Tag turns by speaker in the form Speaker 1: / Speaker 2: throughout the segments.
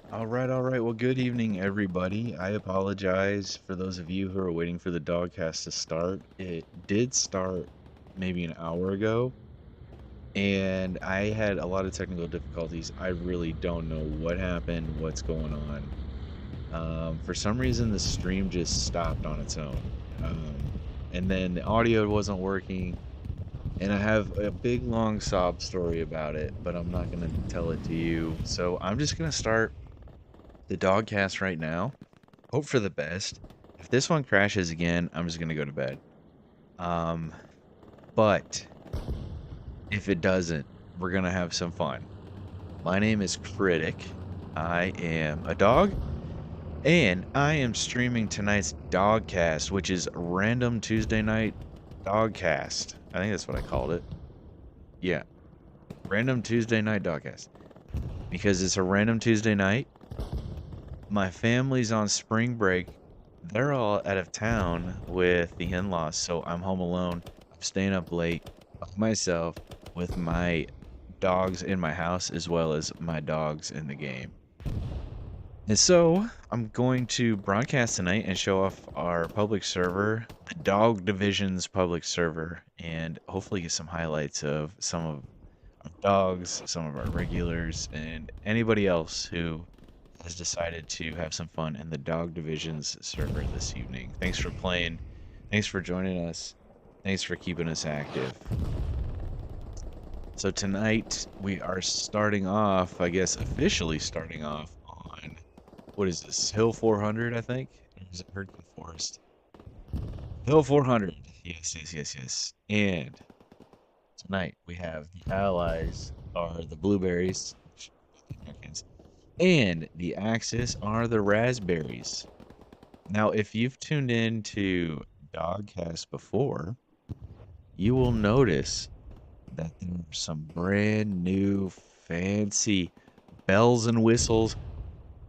Speaker 1: All right. Well, good evening, everybody. I apologize for those of you who are waiting for the dogcast to start. It did start maybe an hour ago, and I had a lot of technical difficulties. I really don't know what happened, what's going on. For some reason, the stream just stopped on its own. And then the audio wasn't working, and I have a big, long sob story about it, but I'm not going to tell it to you. So I'm just going to start the dogcast right now. Hope for the best. If this one crashes again, I'm just gonna go to bed. Um, but if it doesn't, we're gonna have some fun. My name is Critic. I am a dog, and I am streaming tonight's Dogcast, which is Random Tuesday Night Dogcast. I think that's what I called it. Yeah, Random Tuesday Night Dogcast. Because it's a random Tuesday night. My family's on spring break. They're all out of town with the in-laws, so I'm home alone. I'm staying up late by myself with my dogs in my house as well as my dogs in the game. And so I'm going to broadcast tonight and show off our public server, the Dog Division's public server, and hopefully get some highlights of some of our dogs, some of our regulars, and anybody else who has decided to have some fun in the Dog Division's server this evening. Thanks for playing. Thanks for joining us. Thanks for keeping us active. So tonight we are starting off, I guess officially starting off on, what is this, Hill 400, I think? Or is it Herdman Forest? Hill 400. Yes, yes, yes, yes. And tonight we have the allies are the blueberries, Americans, and the axis are the raspberries. Now, if you've tuned in to Dogcast before, you will notice that there are some brand new fancy bells and whistles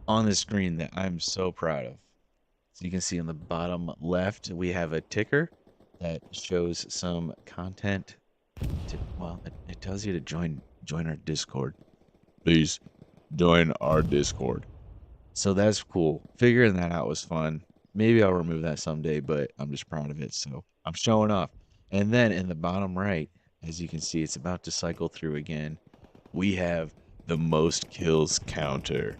Speaker 1: on the screen that I'm so proud of. So you can see on the bottom left, we have a ticker that shows some content. Well, it tells you to join our Discord. Please join our Discord. So that's cool. Figuring that out was fun. Maybe I'll remove that someday, but I'm just proud of it. So I'm showing off. And then in the bottom right, as you can see, it's about to cycle through again. We have the most kills counter.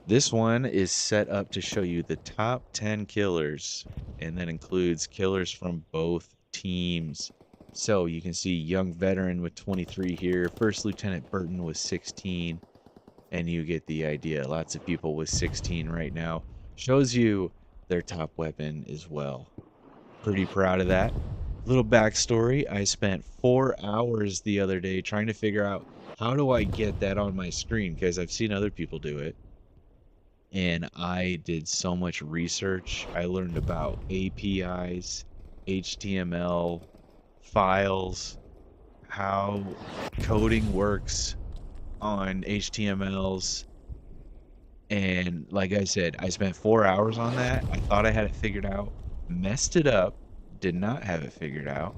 Speaker 1: This one is set up to show you the top 10 killers, and that includes killers from both teams. So you can see young veteran with 23 here, First Lieutenant Burton with 16, and you get the idea. Lots of people with 16 right now. Shows you their top weapon as well. Pretty proud of that. Little backstory, I spent 4 hours the other day trying to figure out how do I get that on my screen, because I've seen other people do it. And I did so much research. I learned about APIs, HTML, files, how coding works on HTMLs. And like I said, I spent 4 hours on that. I thought I had it figured out, messed it up, did not have it figured out,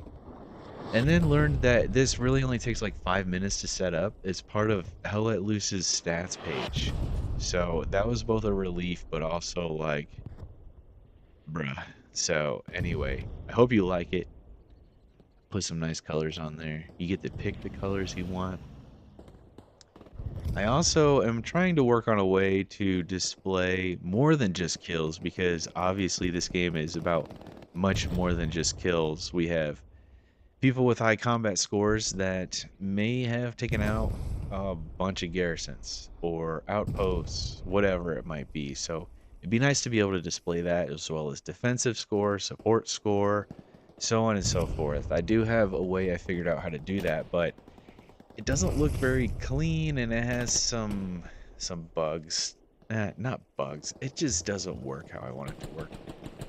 Speaker 1: and then learned that this really only takes like 5 minutes to set up. It's part of Hell Let Loose's stats page. So that was both a relief, but also like, bruh. So anyway, I hope you like it. Put some nice colors on there. You get to pick the colors you want. I also am trying to work on a way to display more than just kills, because obviously this game is about much more than just kills. We have people with high combat scores that may have taken out a bunch of garrisons or outposts, whatever it might be. So it'd be nice to be able to display that, as well as defensive score, support score, so on and so forth. I do have a way I figured out how to do that, but it doesn't look very clean, and it has some bugs. Not bugs. It just doesn't work how I want it to work.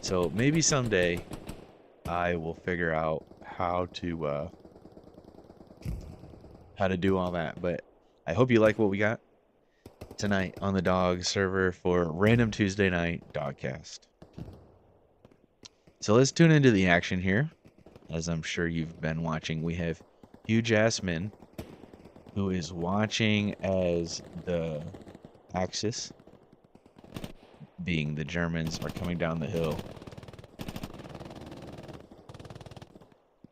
Speaker 1: So maybe someday I will figure out how to do all that. But I hope you like what we got tonight on the dog server for Random Tuesday Night Dogcast. So let's tune into the action here. As I'm sure you've been watching, we have Hugh Jasmine, who is watching as the Axis, being the Germans, are coming down the hill.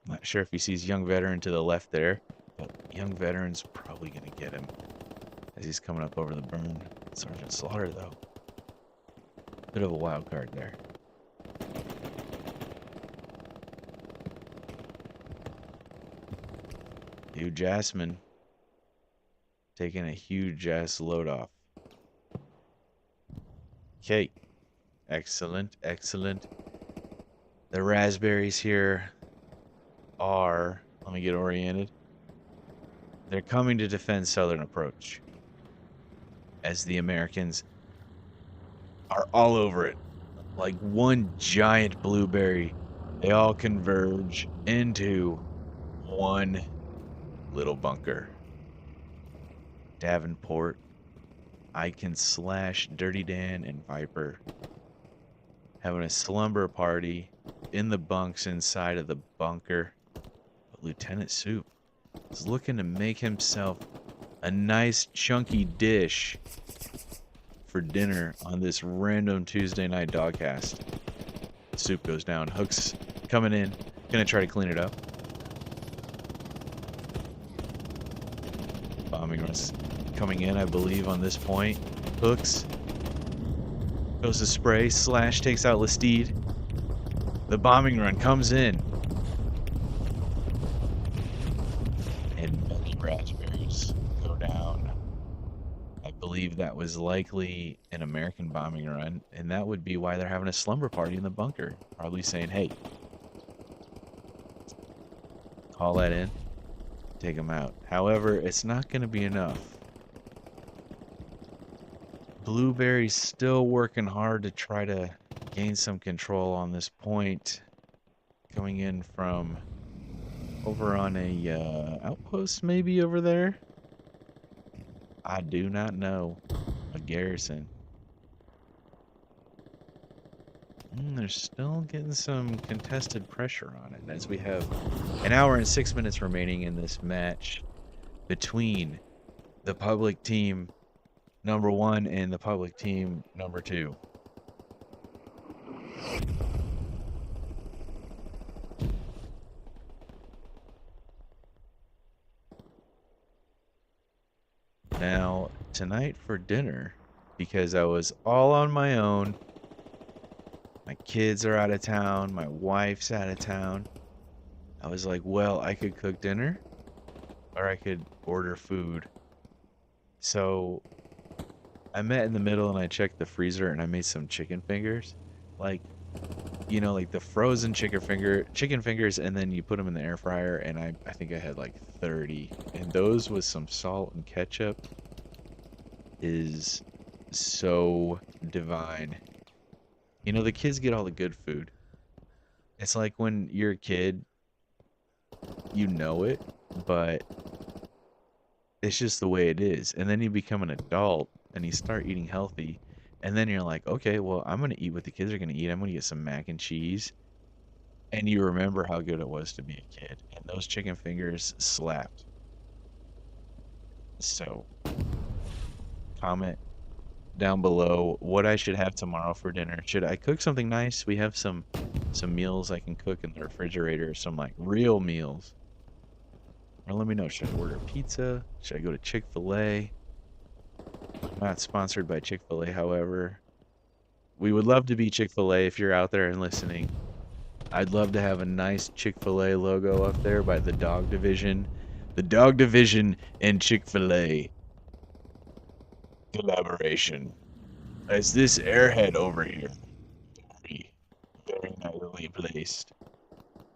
Speaker 1: Not sure if he sees young veteran to the left there, but young veteran's probably going to get him as he's coming up over the burn. Sergeant Slaughter, though. Bit of a wild card there. Dude, Jasmine taking a huge ass load off. Okay. Excellent, excellent. The raspberries here are, let me get oriented. They're coming to defend southern approach, as the Americans are all over it. Like one giant blueberry, they all converge into one little bunker. Davenport, Icon Slash, Dirty Dan, and Viper having a slumber party in the bunks inside of the bunker. But Lieutenant Soup is looking to make himself a nice chunky dish for dinner on this random Tuesday night dogcast. Soup goes down. Hook's coming in. Gonna try to clean it up. Bombing runs coming in, I believe, on this point. Hooks goes to spray. Slash takes out Lestede. The bombing run comes in. And many raspberries go down. I believe that was likely an American bombing run, and that would be why they're having a slumber party in the bunker. Probably saying, hey, call that in, take them out. However, it's not going to be enough. Blueberry's still working hard to try to gain some control on this point. Coming in from over on a outpost maybe over there. I do not know. A garrison. They're still getting some contested pressure on it, as we have an hour and 6 minutes remaining in this match between the public team number 1 and the public team number 2. Now, tonight for dinner, because I was all on my own, my kids are out of town, my wife's out of town, I was like, well, I could cook dinner, or I could order food. So I met in the middle and I checked the freezer and I made some chicken fingers. Like, you know, like the frozen chicken fingers, and then you put them in the air fryer, and I think I had like 30. And those with some salt and ketchup is so divine. You know, the kids get all the good food. It's like when you're a kid, you know it, but it's just the way it is. And then you become an adult and you start eating healthy. And then you're like, okay, well, I'm going to eat what the kids are going to eat. I'm going to get some mac and cheese. And you remember how good it was to be a kid. And those chicken fingers slapped. So, comment down below what I should have tomorrow for dinner. Should I cook something nice? We have some meals I can cook in the refrigerator. Some, like, real meals. Or let me know. Should I order pizza? Should I go to Chick-fil-A? Not sponsored by Chick-fil-A, however. We would love to be Chick-fil-A if you're out there and listening. I'd love to have a nice Chick-fil-A logo up there by the Dog Division. The Dog Division and Chick-fil-A collaboration. As this airhead over here, very nicely placed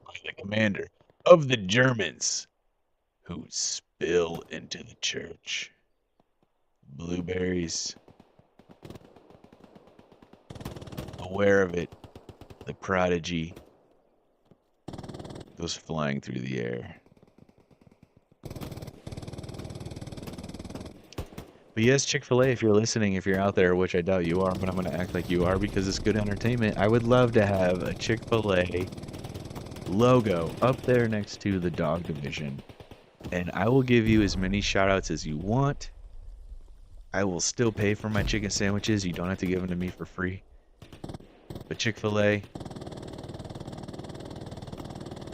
Speaker 1: by the commander of the Germans who spill into the church. Blueberries, aware of it, the prodigy goes flying through the air. But yes, Chick-fil-A, if you're listening, if you're out there, which I doubt you are, but I'm going to act like you are because it's good entertainment. I would love to have a Chick-fil-A logo up there next to the Dog Division. And I will give you as many shout outs as you want. I will still pay for my chicken sandwiches. You don't have to give them to me for free. But Chick-fil-A,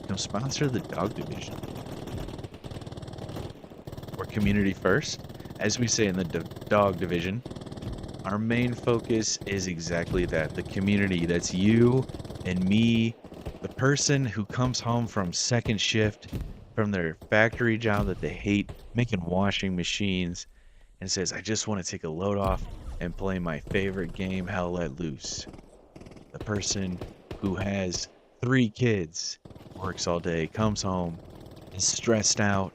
Speaker 1: come sponsor the dog division. We're community first. As we say in the dog division, our main focus is exactly that. The community. That's you and me, the person who comes home from second shift from their factory job that they hate, making washing machines, and says, I just want to take a load off and play my favorite game, Hell Let Loose. The person who has 3 kids, works all day, comes home, is stressed out,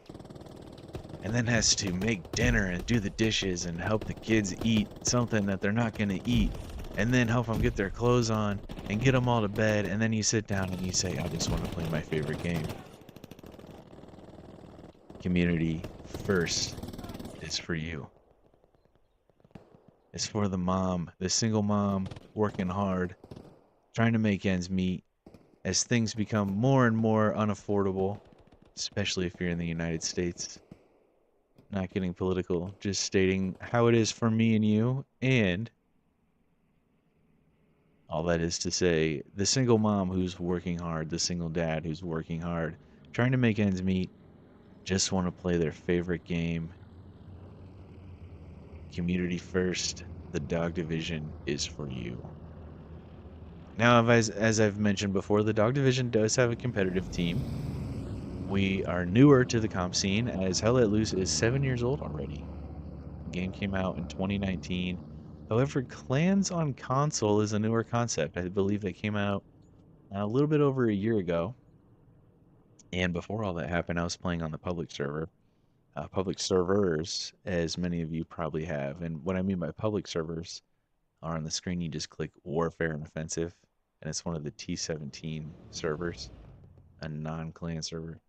Speaker 1: and then has to make dinner and do the dishes and help the kids eat something that they're not going to eat, and then help them get their clothes on and get them all to bed, and then you sit down and you say, I just want to play my favorite game. Community first is for you. It's for the mom, the single mom, working hard, trying to make ends meet as things become more and more unaffordable, especially if you're in the United States. Not getting political, just stating how it is for me and you, and all that is to say, the single mom who's working hard, the single dad who's working hard, trying to make ends meet, just want to play their favorite game. Community first, the dog division is for you. Now, as I've mentioned before, the dog division does have a competitive team. We are newer to the comp scene, as Hell Let Loose is 7 years old already. The game came out in 2019. However, clans on console is a newer concept. I believe they came out a little bit over a year ago. And before all that happened, I was playing on the public server. Public servers, as many of you probably have. And what I mean by public servers are on the screen, you just click Warfare and Offensive, and it's one of the T17 servers, a non-clan server.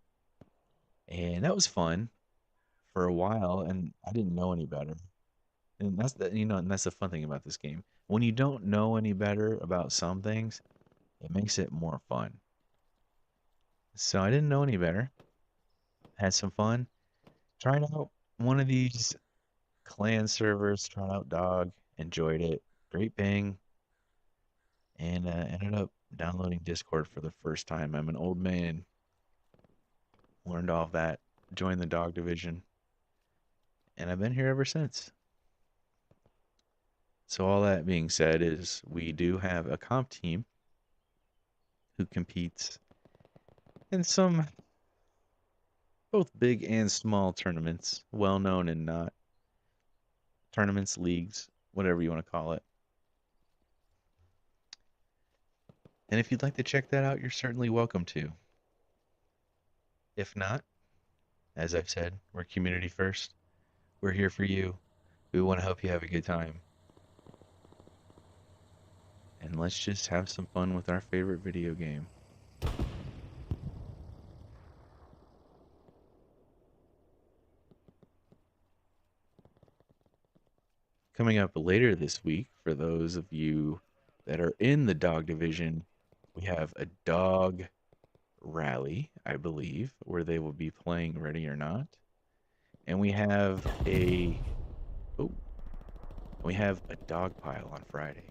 Speaker 1: And that was fun for a while, and I didn't know any better. And that's and that's the fun thing about this game. When you don't know any better about some things, it makes it more fun. So I didn't know any better. Had some fun. Tried out one of these clan servers, tried out DAWG, enjoyed it. Great ping. And ended up downloading Discord for the first time. I'm an old man. Learned all of that. Joined the dog division. And I've been here ever since. So all that being said is we do have a comp team who competes in some both big and small tournaments, well known and not. Tournaments, leagues, whatever you want to call it. And if you'd like to check that out, you're certainly welcome to. If not, as I've said, we're community first. We're here for you. We want to help you have a good time. And let's just have some fun with our favorite video game. Coming up later this week, for those of you that are in the dog division, we have a dog rally, I believe, where they will be playing Ready or Not. And we have a dog pile on Friday.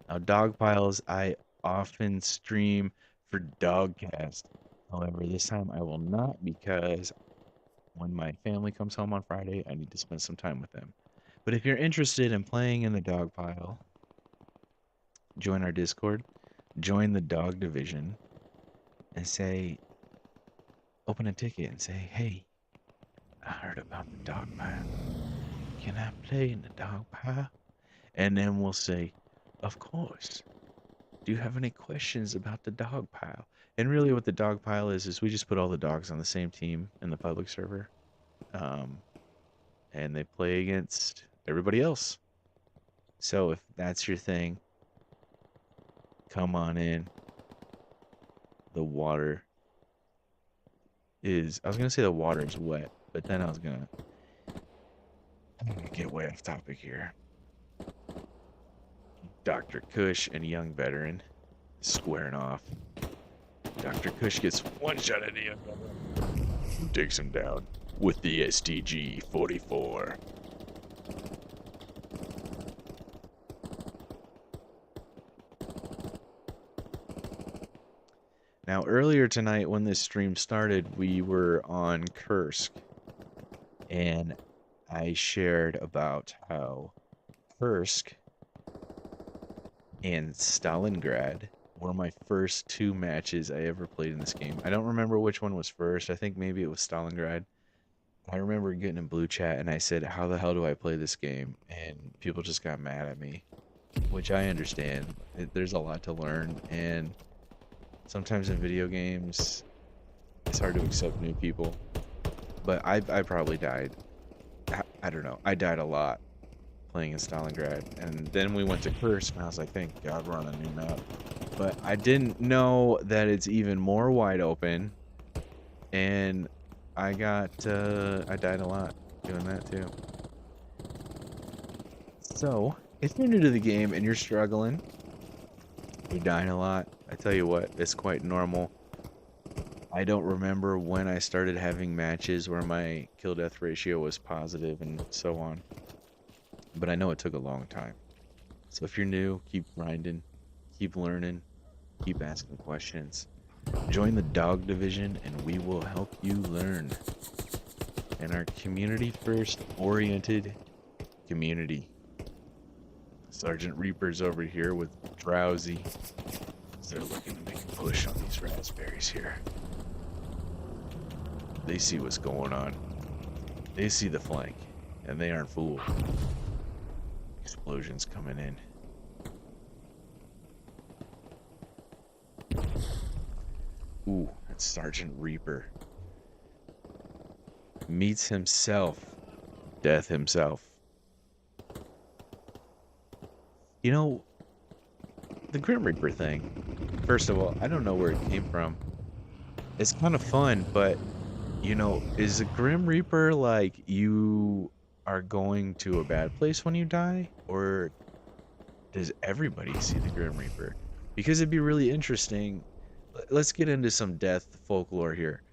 Speaker 1: Now, dog piles I often stream for Dogcast. However, this time I will not, because when my family comes home on Friday, I need to spend some time with them. But if you're interested in playing in the dog pile, join our Discord, join the dog division, and open a ticket and say, hey, I heard about the dog pile. Can I play in the dog pile? And then we'll say, of course. Do you have any questions about the dog pile? And really what the dog pile is we just put all the dogs on the same team in the public server. And they play against everybody else. So if that's your thing, come on in. The water is, I was going to say the water is wet, but then I'm going to get way off topic here. Dr. Kush and Young Veteran squaring off. Dr. Kush gets one shot at the Young Veteran. Takes him down with the STG-44. Now, earlier tonight when this stream started, we were on Kursk, and I shared about how Kursk and Stalingrad were my first two matches I ever played in this game. I don't remember which one was first. I think maybe it was Stalingrad. I remember getting in blue chat and I said, how the hell do I play this game? And people just got mad at me, which I understand. There's a lot to learn, and sometimes in video games, it's hard to accept new people. But I probably died. I don't know. I died a lot playing in Stalingrad. And then we went to Kursk, and I was like, thank God we're on a new map. But I didn't know that it's even more wide open. And I died a lot doing that too. So, if you're new to the game and you're struggling, you're dying a lot, I tell you what, it's quite normal. I don't remember when I started having matches where my kill death ratio was positive and so on. But I know it took a long time. So if you're new, keep grinding, keep learning, keep asking questions. Join the DAWG division and we will help you learn. And our community first oriented community. Sergeant Reaper's over here with Drowsy. They're looking to make a push on these raspberries here. They see what's going on. They see the flank, and they aren't fooled. Explosions coming in. Ooh, that's Sergeant Reaper. Meets himself. Death himself. You know, the Grim Reaper thing. First of all, I don't know where it came from. It's kind of fun, but, you know, is a Grim Reaper like you are going to a bad place when you die? Or does everybody see the Grim Reaper? Because it'd be really interesting. Let's get into some death folklore here.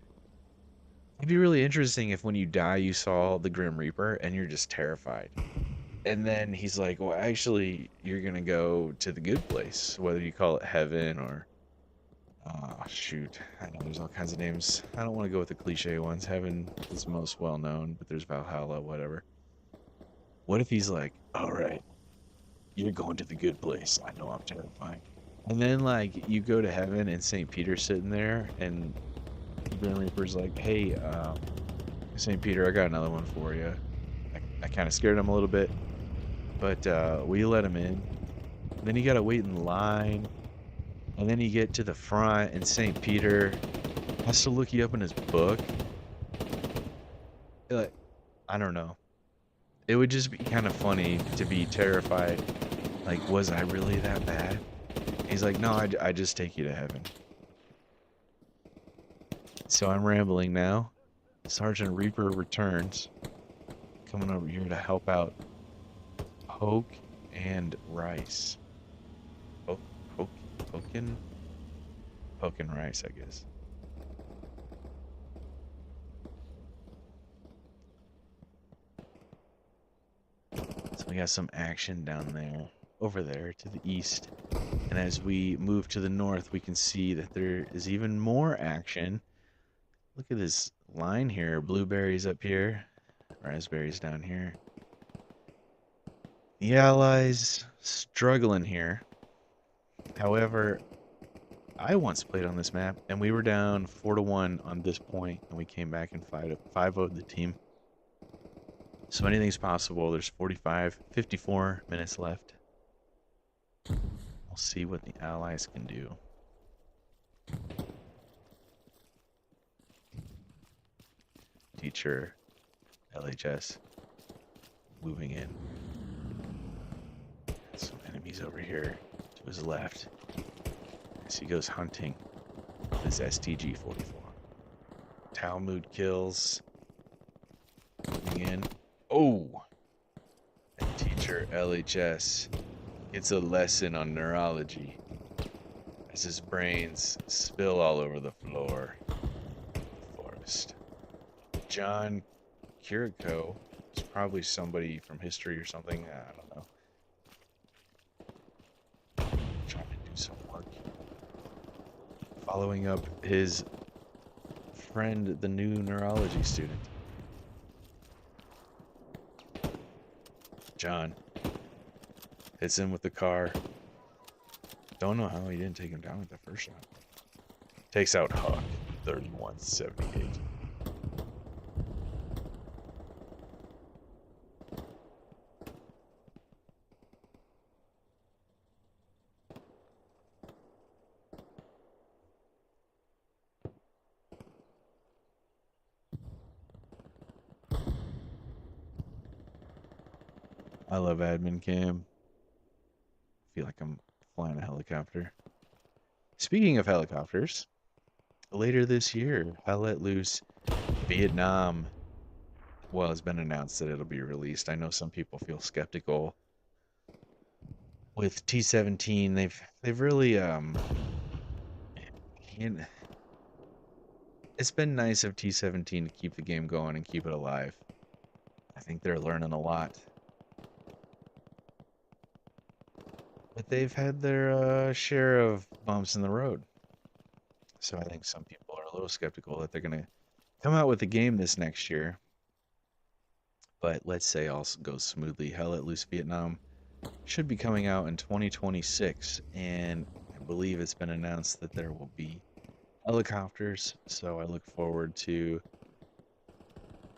Speaker 1: It'd be really interesting if when you die you saw the Grim Reaper and you're just terrified. And then he's like, well, actually, you're going to go to the good place, whether you call it heaven or... shoot. I know there's all kinds of names. I don't want to go with the cliche ones. Heaven is most well known, but there's Valhalla, whatever. What if he's like, all right, you're going to the good place. I know I'm terrifying. And then, like, you go to heaven and St. Peter's sitting there, and the Grim Reaper's like, hey, St. Peter, I got another one for you. I kind of scared him a little bit, but will you let him in? And then you got to wait in line. And then you get to the front, and St. Peter has to look you up in his book. Like, I don't know. It would just be kind of funny to be terrified. Like, was I really that bad? He's like, no, I just take you to heaven. So I'm rambling now. Sergeant Reaper returns. Coming over here to help out Poke and Rice. Poking Rice, I guess. So we got some action down there, over there to the east. And as we move to the north, we can see that there is even more action. Look at this line here. Blueberries up here, raspberries down here. The Allies struggling here. However, I once played on this map, and we were down 4-1 on this point, and we came back and 5-0'd the team. So anything's possible. There's 54 minutes left. We'll see what the Allies can do. Teacher, LHS, moving in. Some enemies over here to his left. As he goes hunting with his STG-44. Talmud kills. Moving in. Oh! And teacher LHS gets a lesson on neurology as his brains spill all over the floor of the forest. John Kiriko is probably somebody from history or something. I don't know. Trying to do some work. following up his friend, the new neurology student. John hits him with the car. Don't know how he didn't take him down with the first shot. Takes out Huck, 3178. I love admin cam. Feel like I'm flying a helicopter. Speaking of helicopters, later this year, I Let Loose Vietnam. Well, it's been announced that it'll be released. I know some people feel skeptical with T17. They've really you it's been nice of T17 to keep the game going and keep it alive. I think they're learning a lot. But they've had their share of bumps in the road. So I think some people are a little skeptical that they're going to come out with a game this next year. But let's say all goes smoothly. Hell Let Loose Vietnam should be coming out in 2026. And I believe it's been announced that there will be helicopters. So I look forward to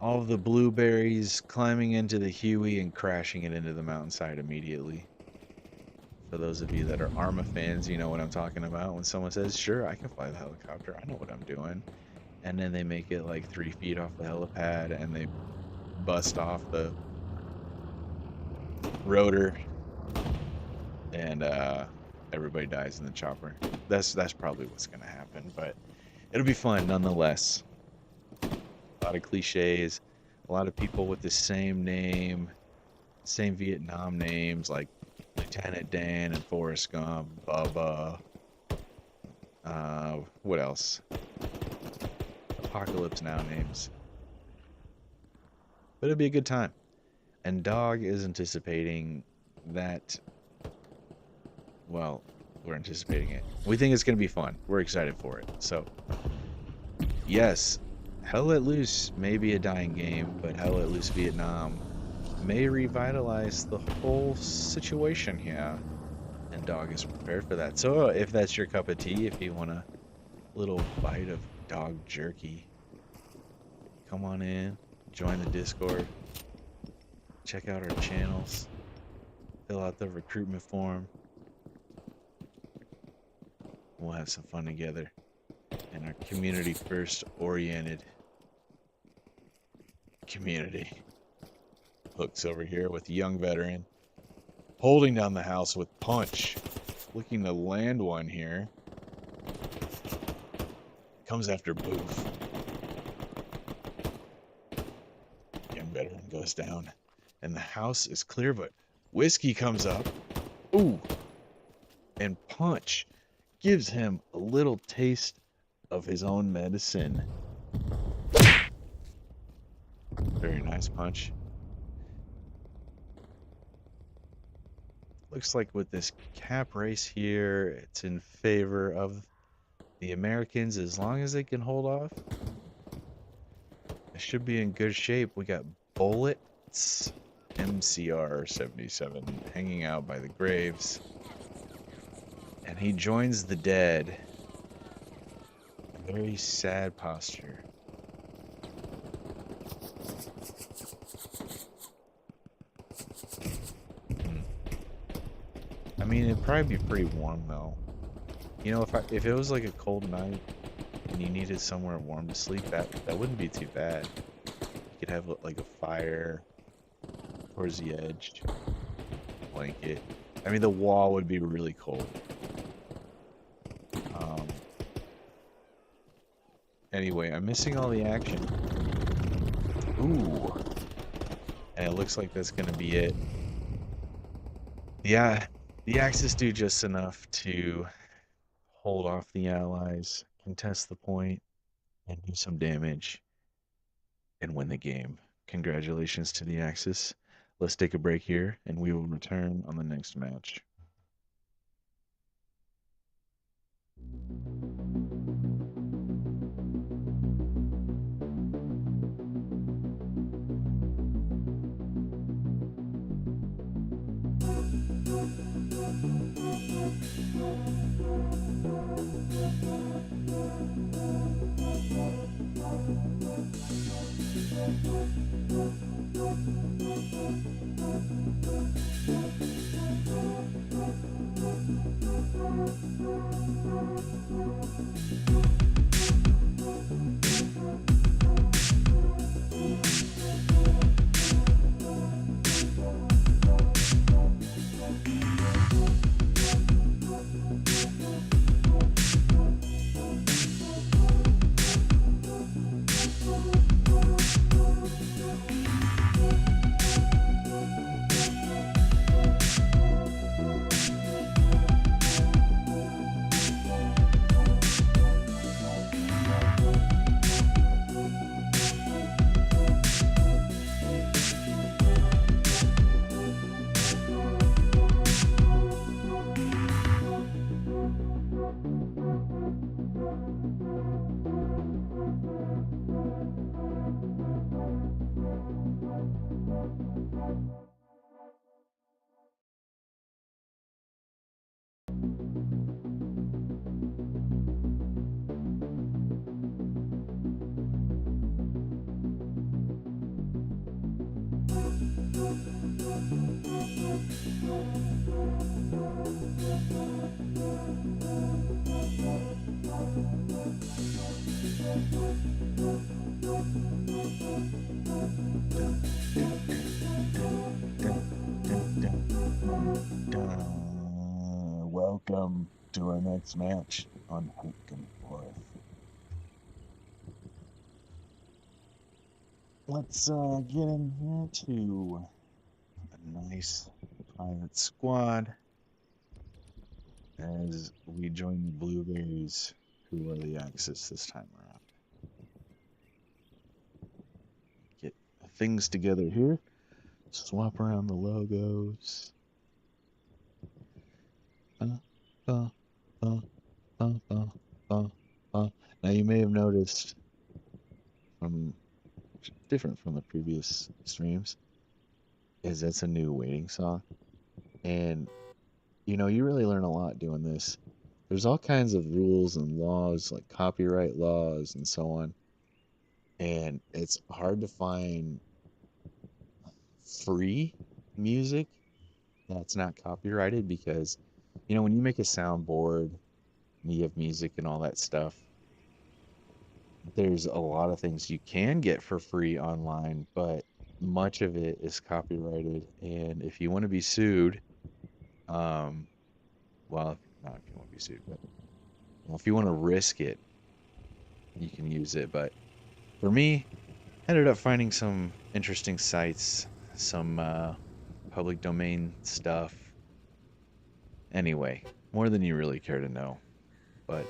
Speaker 1: all of the blueberries climbing into the Huey and crashing it into the mountainside immediately. For those of you that are Arma fans, you know what I'm talking about. When someone says, sure, I can fly the helicopter, I know what I'm doing. And then they make it like 3 feet off the helipad and they bust off the rotor and everybody dies in the chopper. That's probably what's going to happen, but it'll be fun nonetheless. A lot of cliches, a lot of people with the same name, same Vietnam names like Lieutenant Dan and Forrest Gump, Bubba. What else? Apocalypse Now names. But it'll be a good time. And DAWG is anticipating that. Well, we're anticipating it. We think it's going to be fun. We're excited for it. So, yes, Hell Let Loose may be a dying game, but Hell Let Loose Vietnam may revitalize the whole situation here. And DAWG is prepared for that. So if that's your cup of tea, if you want a little bite of dog jerky, come on in, join the Discord, check out our channels, fill out the recruitment form. We'll have some fun together in our community first oriented community. Hook's over here with young veteran holding down the house with punch, looking to land one here. Comes after Booth. Young veteran goes down and the house is clear, but Whiskey comes up. Ooh, and Punch gives him a little taste of his own medicine. Very nice Punch. Looks like with this cap race here, it's in favor of the Americans as long as they can hold off. It should be in good shape. We got Bullets, MCR 77 hanging out by the graves. And he joins the dead. A very sad posture. I mean, it'd probably be pretty warm though. You know, if it was like a cold night and you needed somewhere warm to sleep, that wouldn't be too bad. You could have like a fire towards the edge, blanket. I mean, the wall would be really cold. Anyway, I'm missing all the action. Ooh. And it looks like that's gonna be it. Yeah, the Axis do just enough to hold off the Allies, contest the point, and do some damage, and win the game. Congratulations to the Axis. Let's take a break here, and we will return on the next match. Welcome to our next match on Hook and Forth. Let's get in here to a nice private squad as we join the Blueberries, who are the Axis this time around. Get things together here, swap around the logos. Now you may have noticed from different from the previous streams is that's a new waiting song, and you know you really learn a lot doing this. There's all kinds of rules and laws like copyright laws and so on, and it's hard to find free music that's not copyrighted because you know when you make a soundboard and you have music and all that stuff, there's a lot of things you can get for free online, but much of it is copyrighted. And if you want to be sued, well, not if you want to be sued, but well, if you want to risk it, you can use it. But for me, I ended up finding some interesting sites, some public domain stuff. Anyway, more than you really care to know. But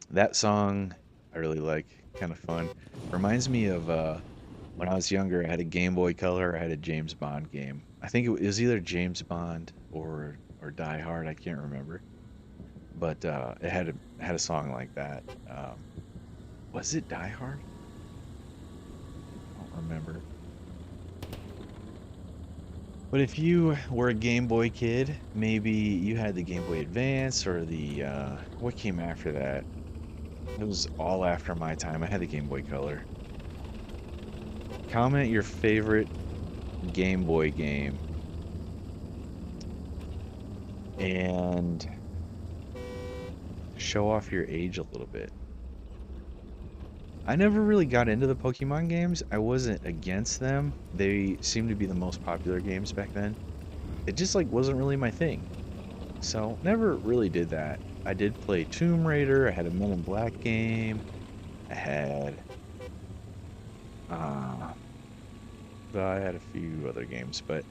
Speaker 1: that song I really like, kind of fun. Reminds me of when I was younger, I had a Game Boy Color, I had a James Bond game. I think it was either James Bond or Die Hard, I can't remember. But it had a song like that. Was it Die Hard? I don't remember. But if you were a Game Boy kid, maybe you had the Game Boy Advance or the what came after that? It was all after my time. I had the Game Boy Color. Comment your favorite Game Boy game and show off your age a little bit. I never really got into the Pokemon games. I wasn't against them. They seemed to be the most popular games back then. It just like wasn't really my thing. So never really did that. I did play Tomb Raider. I had a Men in Black game. I had a few other games, but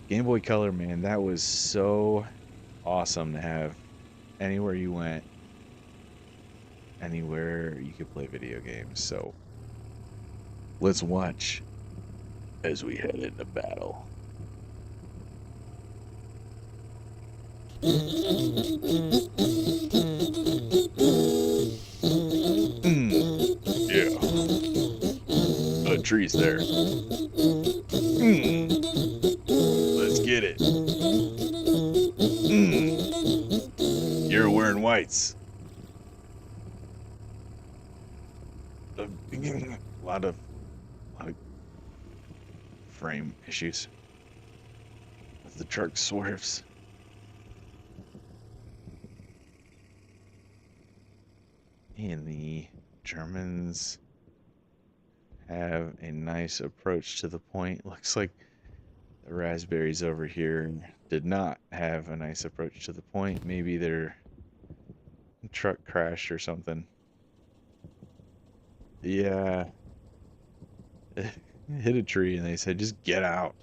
Speaker 1: Game Boy Color, man, that was so awesome to have anywhere you went, anywhere you could play video games. So let's watch as we head into battle. Yeah. The tree's there. Let's get it. fights. A lot of frame issues as the truck swerves. And the Germans have a nice approach to the point. Looks like the raspberries over here did not have a nice approach to the point. Maybe their truck crashed or something. Yeah. Hit a tree and they said, just get out.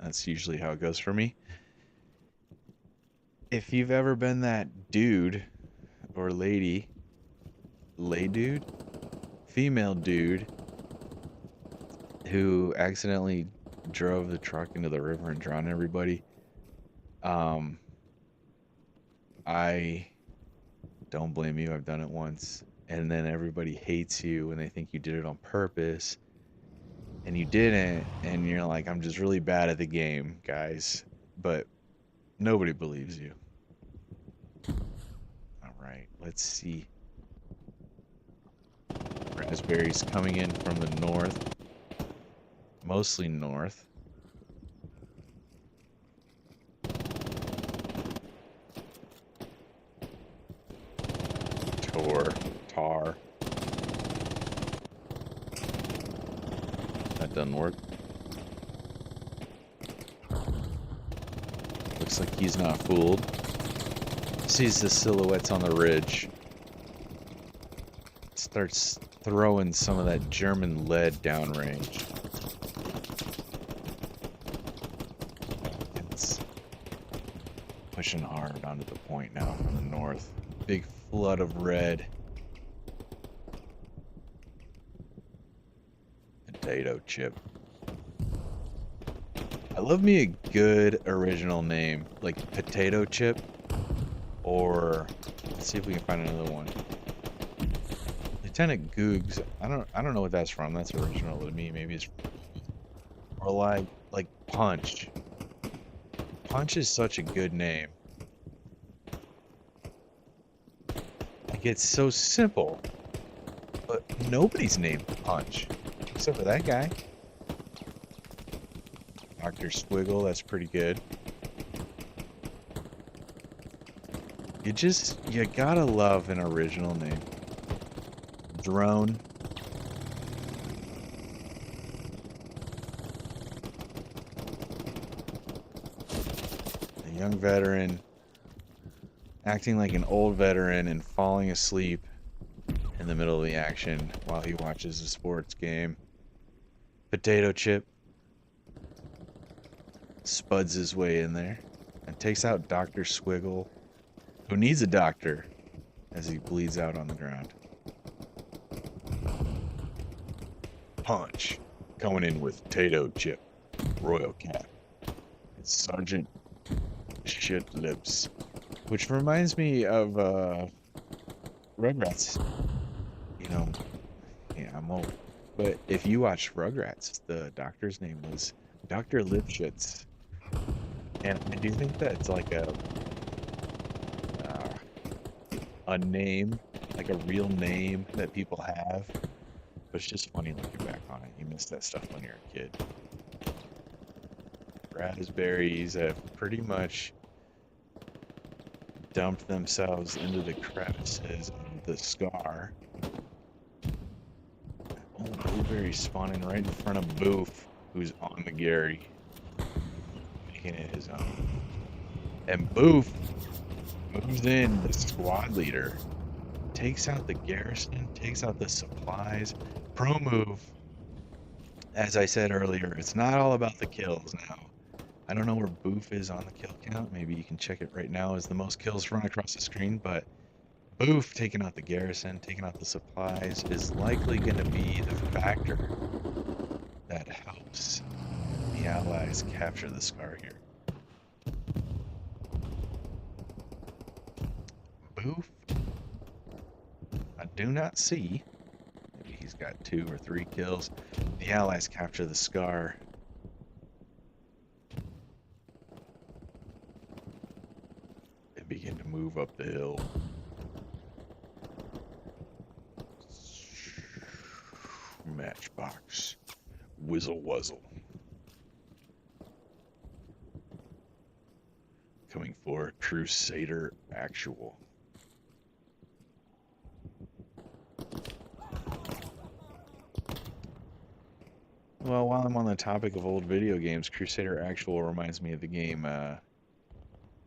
Speaker 1: That's usually how it goes for me. If you've ever been that dude or lady, female dude, who accidentally drove the truck into the river and drowned everybody, I don't blame you. I've done it once. And then everybody hates you when they think you did it on purpose. And you didn't. And you're like, I'm just really bad at the game, guys. But nobody believes you. All right, let's see. Raspberries coming in from the north. Mostly north. Tar. That doesn't work. Looks like he's not fooled. Sees the silhouettes on the ridge. Starts throwing some of that German lead downrange. It's pushing hard onto the point now from the north. Big flood of red. Potato chip. I love me a good original name, like potato chip, or let's see if we can find another one. Lieutenant Googs. I don't know what that's from. That's original to me. Maybe it's or like Punch. Punch is such a good name. Like it's so simple, but nobody's named Punch except for that guy. Dr. Squiggle, that's pretty good. You gotta love an original name. Drone. A young veteran acting like an old veteran and falling asleep in the middle of the action while he watches a sports game. Potato chip spuds his way in there and takes out Dr. Squiggle, who needs a doctor, as he bleeds out on the ground. Punch coming in with potato chip, Royal Cap. It's Sergeant Shit Lips, which reminds me of Rugrats. You know, yeah, I'm old, but if you watch Rugrats, the doctor's name was Dr. Lipschitz. And I do think that's like a name, like a real name that people have. But it's just funny looking back on it. You miss that stuff when you're a kid. Raspberries have pretty much dumped themselves into the crevices of the scar. Oh, blueberry spawning right in front of Boof, who's on the Gary, making it his own. And Boof moves in, the squad leader, takes out the garrison, takes out the supplies. Pro move. As I said earlier, it's not all about the kills now. I don't know where Boof is on the kill count. Maybe you can check it right now as the most kills run across the screen, but Boof taking out the garrison, taking out the supplies is likely going to be the factor that helps the Allies capture the scar here. Boof, I do not see. Maybe he's got 2 or 3 kills. The Allies capture the scar. begin to move up the hill. Matchbox. Whizzle wuzzle. Coming for Crusader Actual. Well, while I'm on the topic of old video games, Crusader Actual reminds me of the game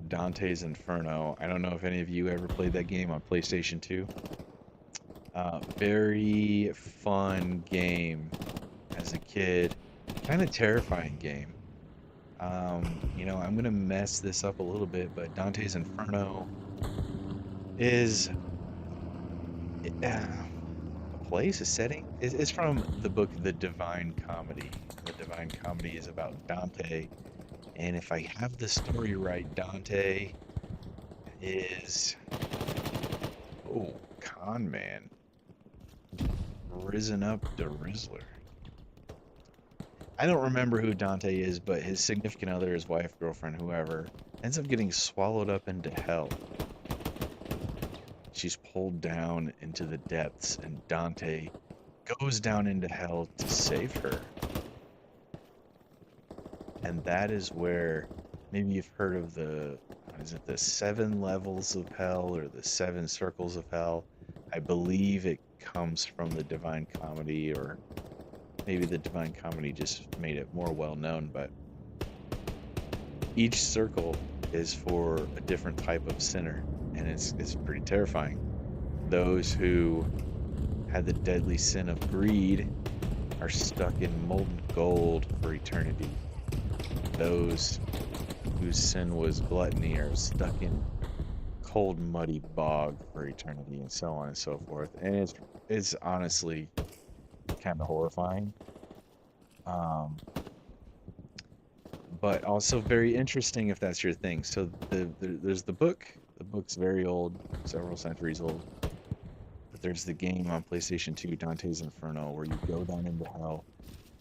Speaker 1: Dante's Inferno. I don't know if any of you ever played that game on PlayStation 2. Very fun game as a kid. Kind of terrifying game. I'm gonna mess this up a little bit, but Dante's Inferno is a place, a setting. It's from the book The Divine Comedy. The Divine Comedy is about Dante, and if I have the story right, Dante is con man, risen up the Rizzler. I don't remember who Dante is, but his significant other, his wife, girlfriend, whoever, ends up getting swallowed up into hell. She's pulled down into the depths, and Dante goes down into hell to save her. And that is where, maybe you've heard of the 7 levels of hell or the 7 circles of hell? I believe it comes from the Divine Comedy, or maybe the Divine Comedy just made it more well known, but each circle is for a different type of sinner, and it's pretty terrifying. Those who had the deadly sin of greed are stuck in molten gold for eternity. Those whose sin was gluttony are stuck in cold, muddy bog for eternity, and so on and so forth. And it's honestly kind of horrifying, but also very interesting if that's your thing. So there's the book. The book's very old, several centuries old. But there's the game on PlayStation 2, Dante's Inferno, where you go down into hell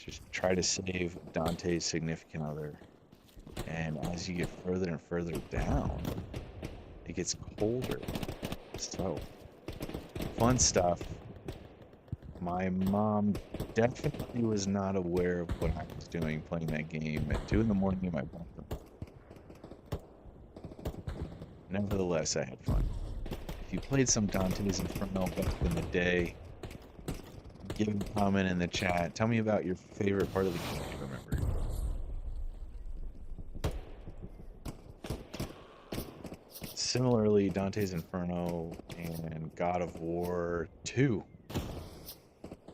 Speaker 1: to try to save Dante's significant other. And as you get further and further down, it gets colder. So, fun stuff. My mom definitely was not aware of what I was doing playing that game at 2 in the morning in my bathroom. Nevertheless, I had fun. If you played some Dante's Inferno back in the day, give a comment in the chat. Tell me about your favorite part of the game you remember. Similarly, Dante's Inferno and God of War 2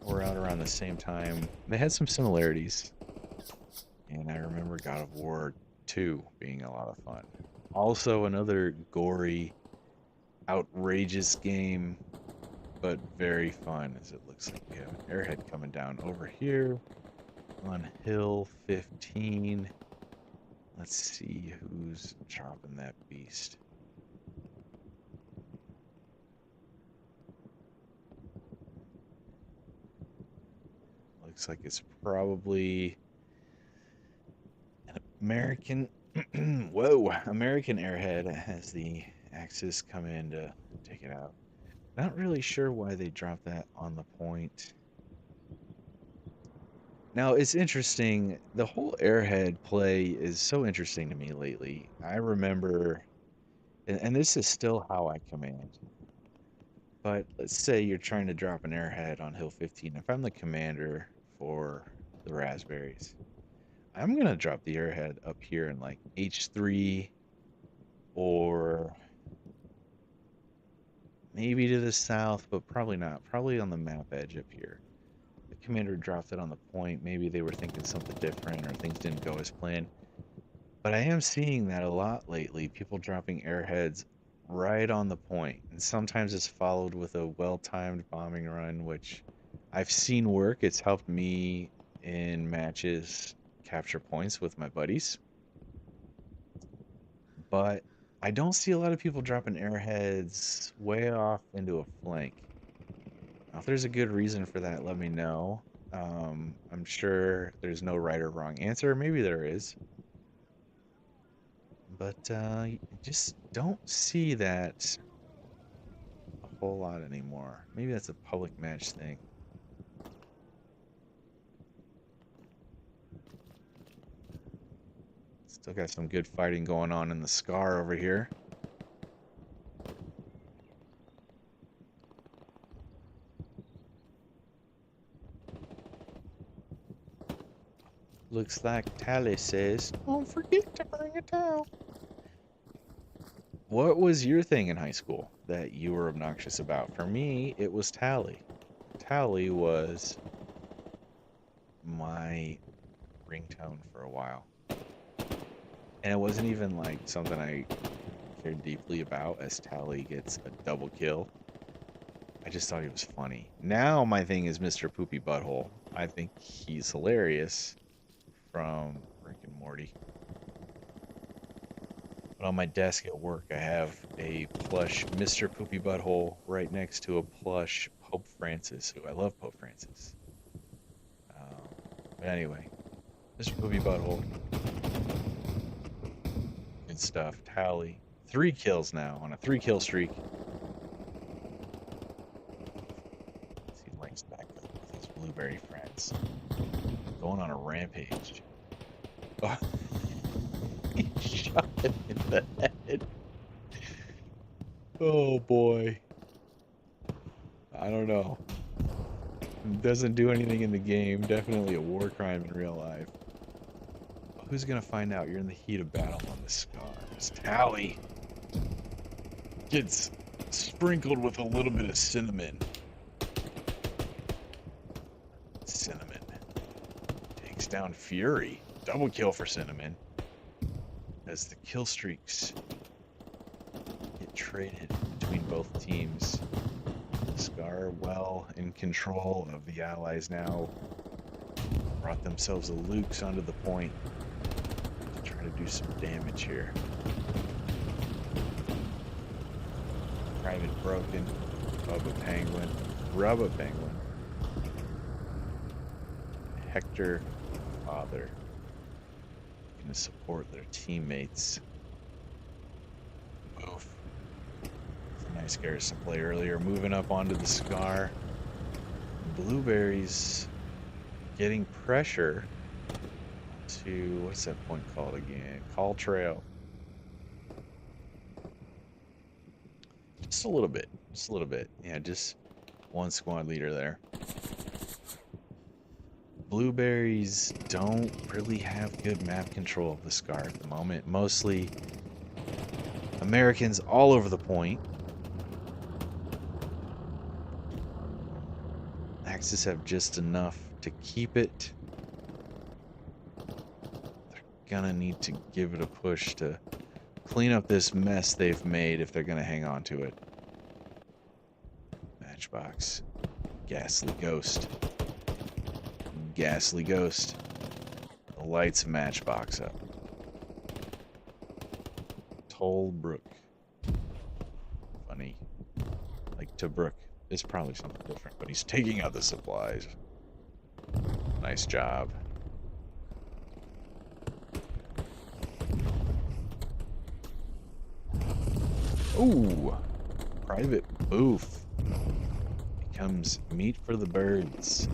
Speaker 1: were out around the same time. They had some similarities, and I remember God of War 2 being a lot of fun. Also, another gory, outrageous game, but very fun, as it looks like we have an airhead coming down over here on Hill 15. Let's see who's dropping that beast. Looks like it's probably an American. Whoa, American airhead has the Axis come in to take it out. Not really sure why they dropped that on the point. Now, it's interesting. The whole airhead play is so interesting to me lately. I remember, and this is still how I command. But let's say you're trying to drop an airhead on Hill 15. If I'm the commander for the Raspberries, I'm going to drop the airhead up here in like H3, or maybe to the south, but probably not. Probably on the map edge up here. The commander dropped it on the point. Maybe they were thinking something different, or things didn't go as planned. But I am seeing that a lot lately. People dropping airheads right on the point. And sometimes it's followed with a well-timed bombing run, which I've seen work. It's helped me in matches capture points with my buddies. But I don't see a lot of people dropping airheads way off into a flank. Now, if there's a good reason for that, let me know. I'm sure there's no right or wrong answer. Maybe there is. But you just don't see that a whole lot anymore. Maybe that's a public match thing. Still got some good fighting going on in the Scar over here. Looks like Tally says, don't forget to bring a towel. What was your thing in high school that you were obnoxious about? For me, it was Tally. Tally was my ringtone for a while. And it wasn't even like something I cared deeply about, as Tally gets a double kill. I just thought he was funny. Now my thing is Mr. Poopy Butthole. I think he's hilarious from Rick and Morty. But on my desk at work, I have a plush Mr. Poopy Butthole right next to a plush Pope Francis, who I love Pope Francis. But anyway, Mr. Poopy Butthole. Good stuff. Tally. 3 kills now on a 3-kill streak. He links back up with his blueberry friends. Going on a rampage. Oh. He shot him in the head. Oh boy. I don't know. Doesn't do anything in the game. Definitely a war crime in real life. Who's gonna find out? You're in the heat of battle on the Scar. This Tally gets sprinkled with a little bit of cinnamon. Cinnamon takes down Fury. Double kill for Cinnamon. As the kill streaks get traded between both teams. Scar well in control of the allies now. Brought themselves a Luke's onto the point to try to do some damage here. Private broken. Bubba Penguin. Rubba Penguin. Hector Father. Gonna support their teammates. Move. Nice Garrison play earlier. Moving up onto the Scar. Blueberries getting pressure to, what's that point called again? Call Trail. Just a little bit. Just a little bit. Yeah, just one squad leader there. Blueberries don't really have good map control of the Scar at the moment. Mostly Americans all over the point. Axis have just enough to keep it. They're gonna need to give it a push to clean up this mess they've made if they're gonna hang on to it. Matchbox. Ghastly Ghost. Ghastly Ghost. The lights Matchbox up. Tollbrook. Funny. Like Tobruk. It's probably something different, but he's taking out the supplies. Nice job. Ooh, Private Booth becomes meat for the birds.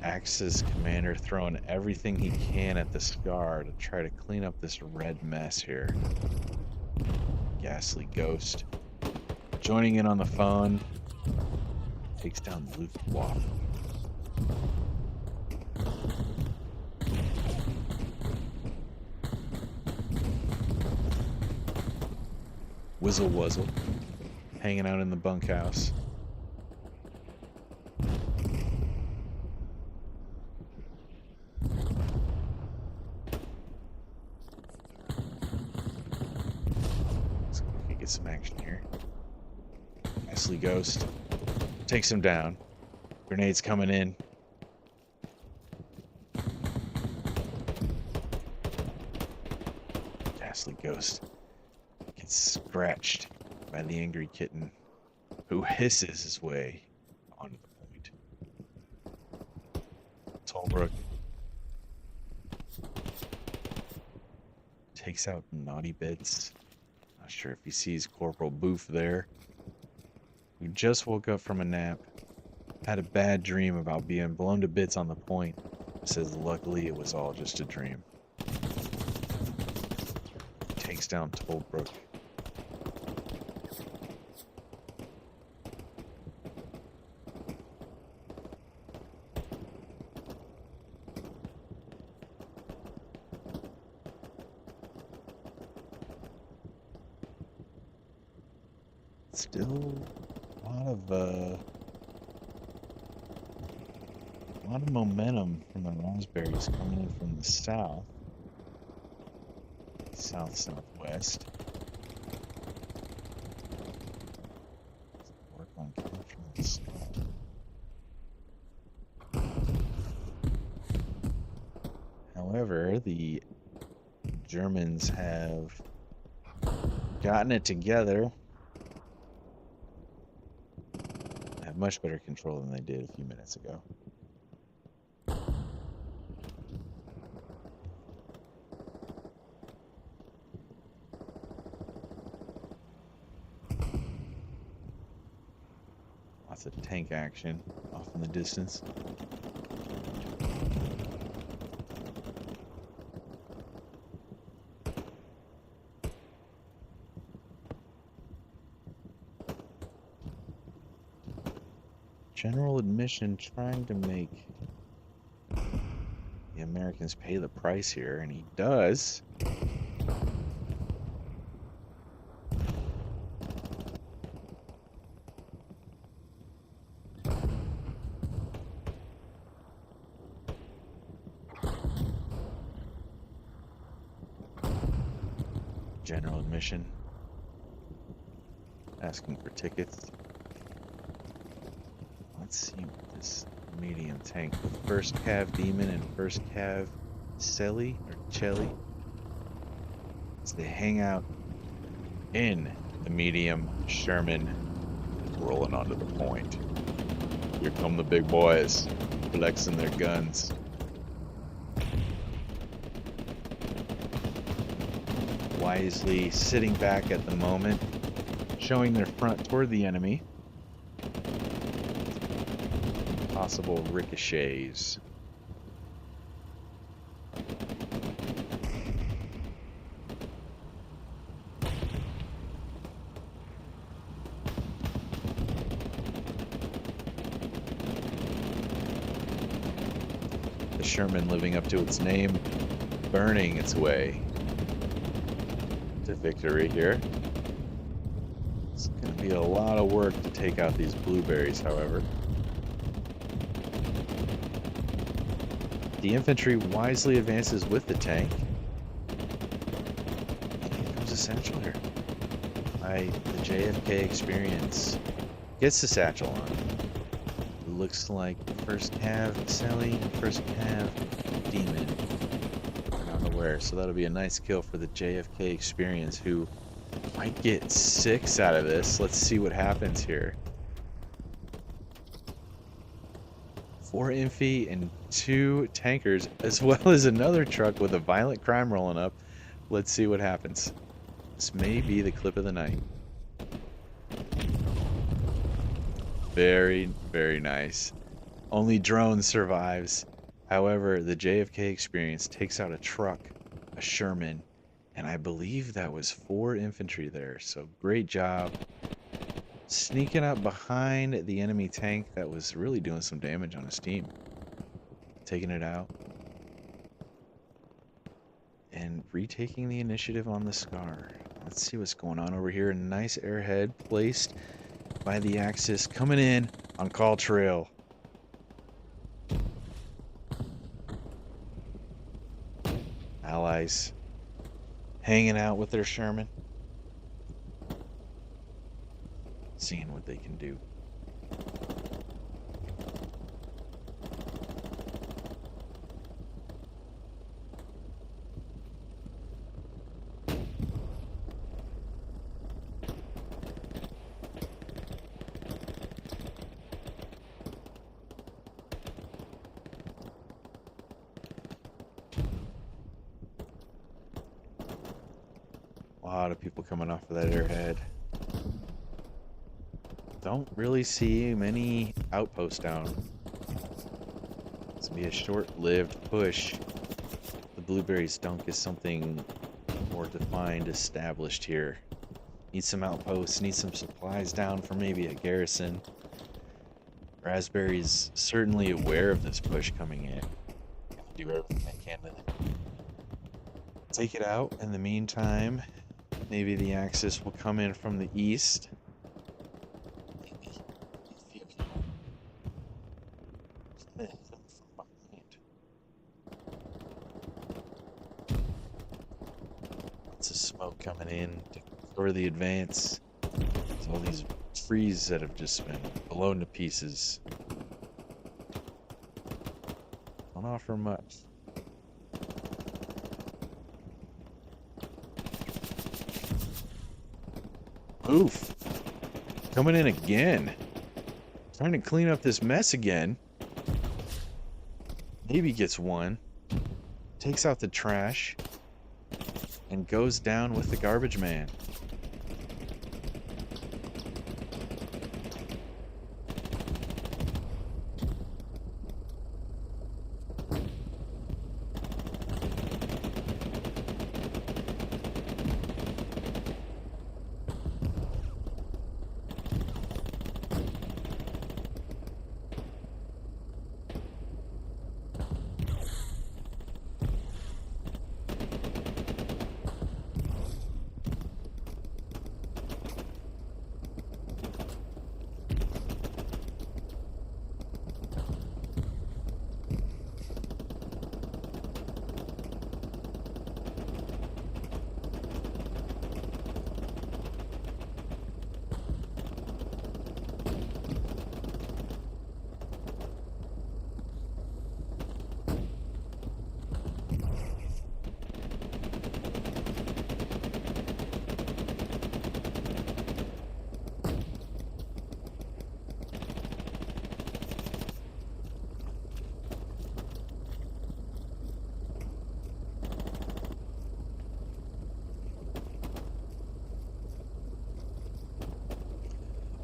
Speaker 1: Axis commander throwing everything he can at the Scar to try to clean up this red mess here. Ghastly Ghost joining in on the phone. Takes down the Luftwaffe. Whizzle Wuzzle hanging out in the bunkhouse. Get some action here. Ghastly Ghost takes him down. Grenades coming in. Ghastly Ghost gets scratched by the angry kitten, who hisses his way onto the point. Tollbrook takes out Naughty Bits. Not sure if he sees Corporal Boof there, who just woke up from a nap, had a bad dream about being blown to bits on the point. Says luckily it was all just a dream. Takes down Tollbrook. Still a lot of momentum from the Raspberries coming in from the south, southwest. Work on capturing the south. However, the Germans have gotten it together. Have much better control than they did a few minutes ago. Lots of tank action off in the distance. General admission trying to make the Americans pay the price here, and he does. General admission. Asking for tickets. Let's see what this medium tank with first Cav Demon and first Cav Selly or Chelly. As they hang out in the medium Sherman rolling onto the point. Here come the big boys flexing their guns. Wisely sitting back at the moment, showing their front toward the enemy. Possible ricochets. The Sherman living up to its name, burning its way to victory here. It's going to be a lot of work to take out these blueberries, however. The infantry wisely advances with the tank. And here comes a satchel here by the JFK experience. Gets the satchel on. Looks like first Cav Sally, first Cav Demon. We're not aware, so that'll be a nice kill for the JFK experience, who might get 6 out of this. Let's see what happens here. 4 infi and 2 tankers, as well as another truck with a violent crime rolling up. Let's see what happens. This may be the clip of the night. Very, very nice. Only drone survives. However, the JFK experience takes out a truck, a Sherman, and I believe that was 4 infantry there. So great job. Sneaking up behind the enemy tank that was really doing some damage on his team. Taking it out. And retaking the initiative on the Scar. Let's see what's going on over here. Nice airhead placed by the Axis, coming in on call trail. Allies hanging out with their Sherman. Seeing what they can do. lot of people coming off of that airhead. Don't really see many outposts down. It's gonna be a short-lived push. The Blueberries dunk is something more defined, established here. Need some outposts, need some supplies down for maybe a garrison. Raspberry's certainly aware of this push coming in. Do everything they can to take it out. In the meantime, maybe the Axis will come in from the east. Lots of smoke coming in to cover the advance. There's all these trees that have just been blown to pieces. Don't offer much. Oof. Coming in again. Trying to clean up this mess again. Maybe gets one. Takes out the trash. And goes down with the garbage man.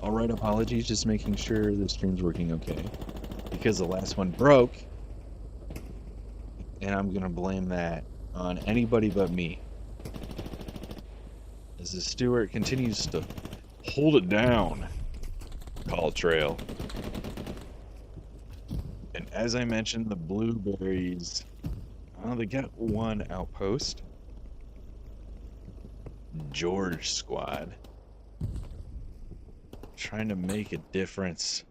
Speaker 1: Alright, apologies, just making sure the stream's working okay. Because the last one broke, and I'm gonna blame that on anybody but me. As the Stewart continues to hold it down, Call Trail. And as I mentioned, the Blueberries, they got one outpost. George Squad. Trying to make a difference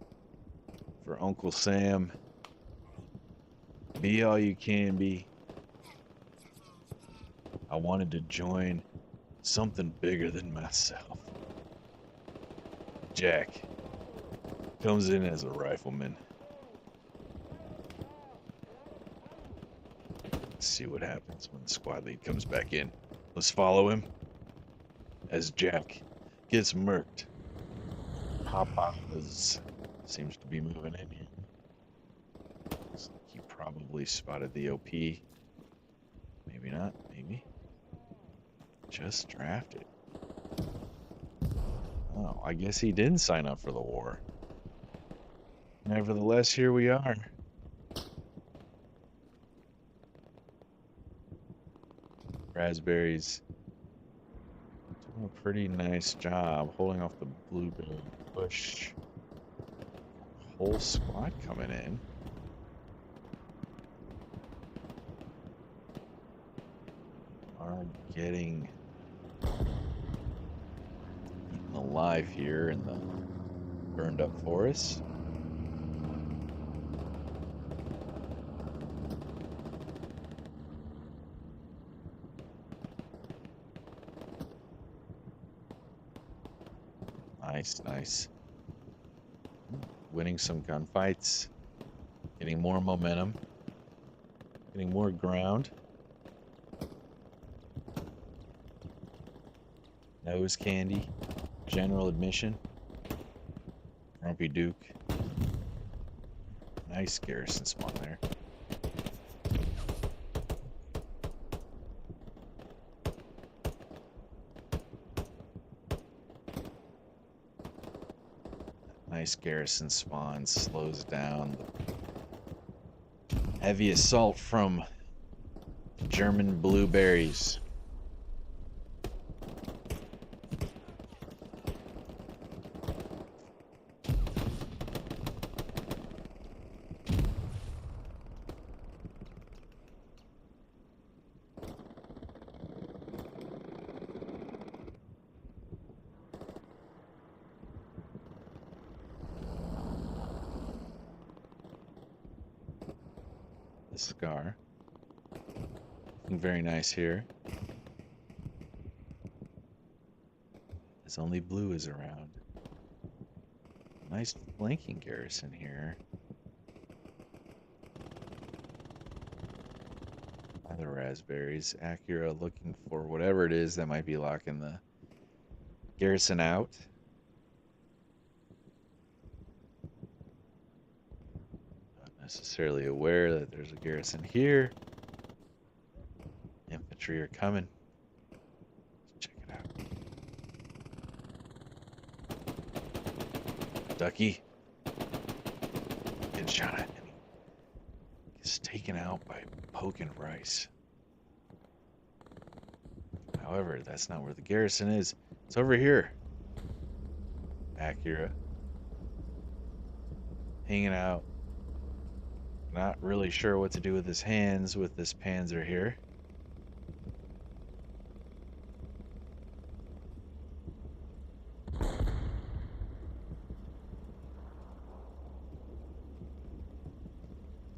Speaker 1: for Uncle Sam. Be all you can be. I wanted to join something bigger than myself. Jack comes in as a rifleman. Let's see what happens when the squad lead comes back in. Let's follow him as Jack gets murked. Papa's seems to be moving in here. Looks like he probably spotted the OP. Maybe not, maybe. Just drafted. Oh, I guess he didn't sign up for the war. Nevertheless, here we are. Raspberries doing a pretty nice job holding off the Blueberry push. Whole squad coming in. Are getting eaten alive here in the burned up forest. Nice, nice. Winning some gunfights. Getting more momentum. Getting more ground. Nose candy. General admission. Grumpy Duke. Nice garrison spawn there. Nice garrison spawn, slows down the heavy assault from German blueberries. The scar. Looking very nice here. As only blue is around. Nice flanking garrison here. Other raspberries. Acura looking for whatever it is that might be locking the garrison out. Not necessarily aware that there's a garrison here. Infantry are coming. Let's check it out. Ducky. Good shot at him. Gets taken out by poking rice. However, that's not where the garrison is. It's over here. Acura. Hanging out. Not really sure what to do with his hands with this panzer here.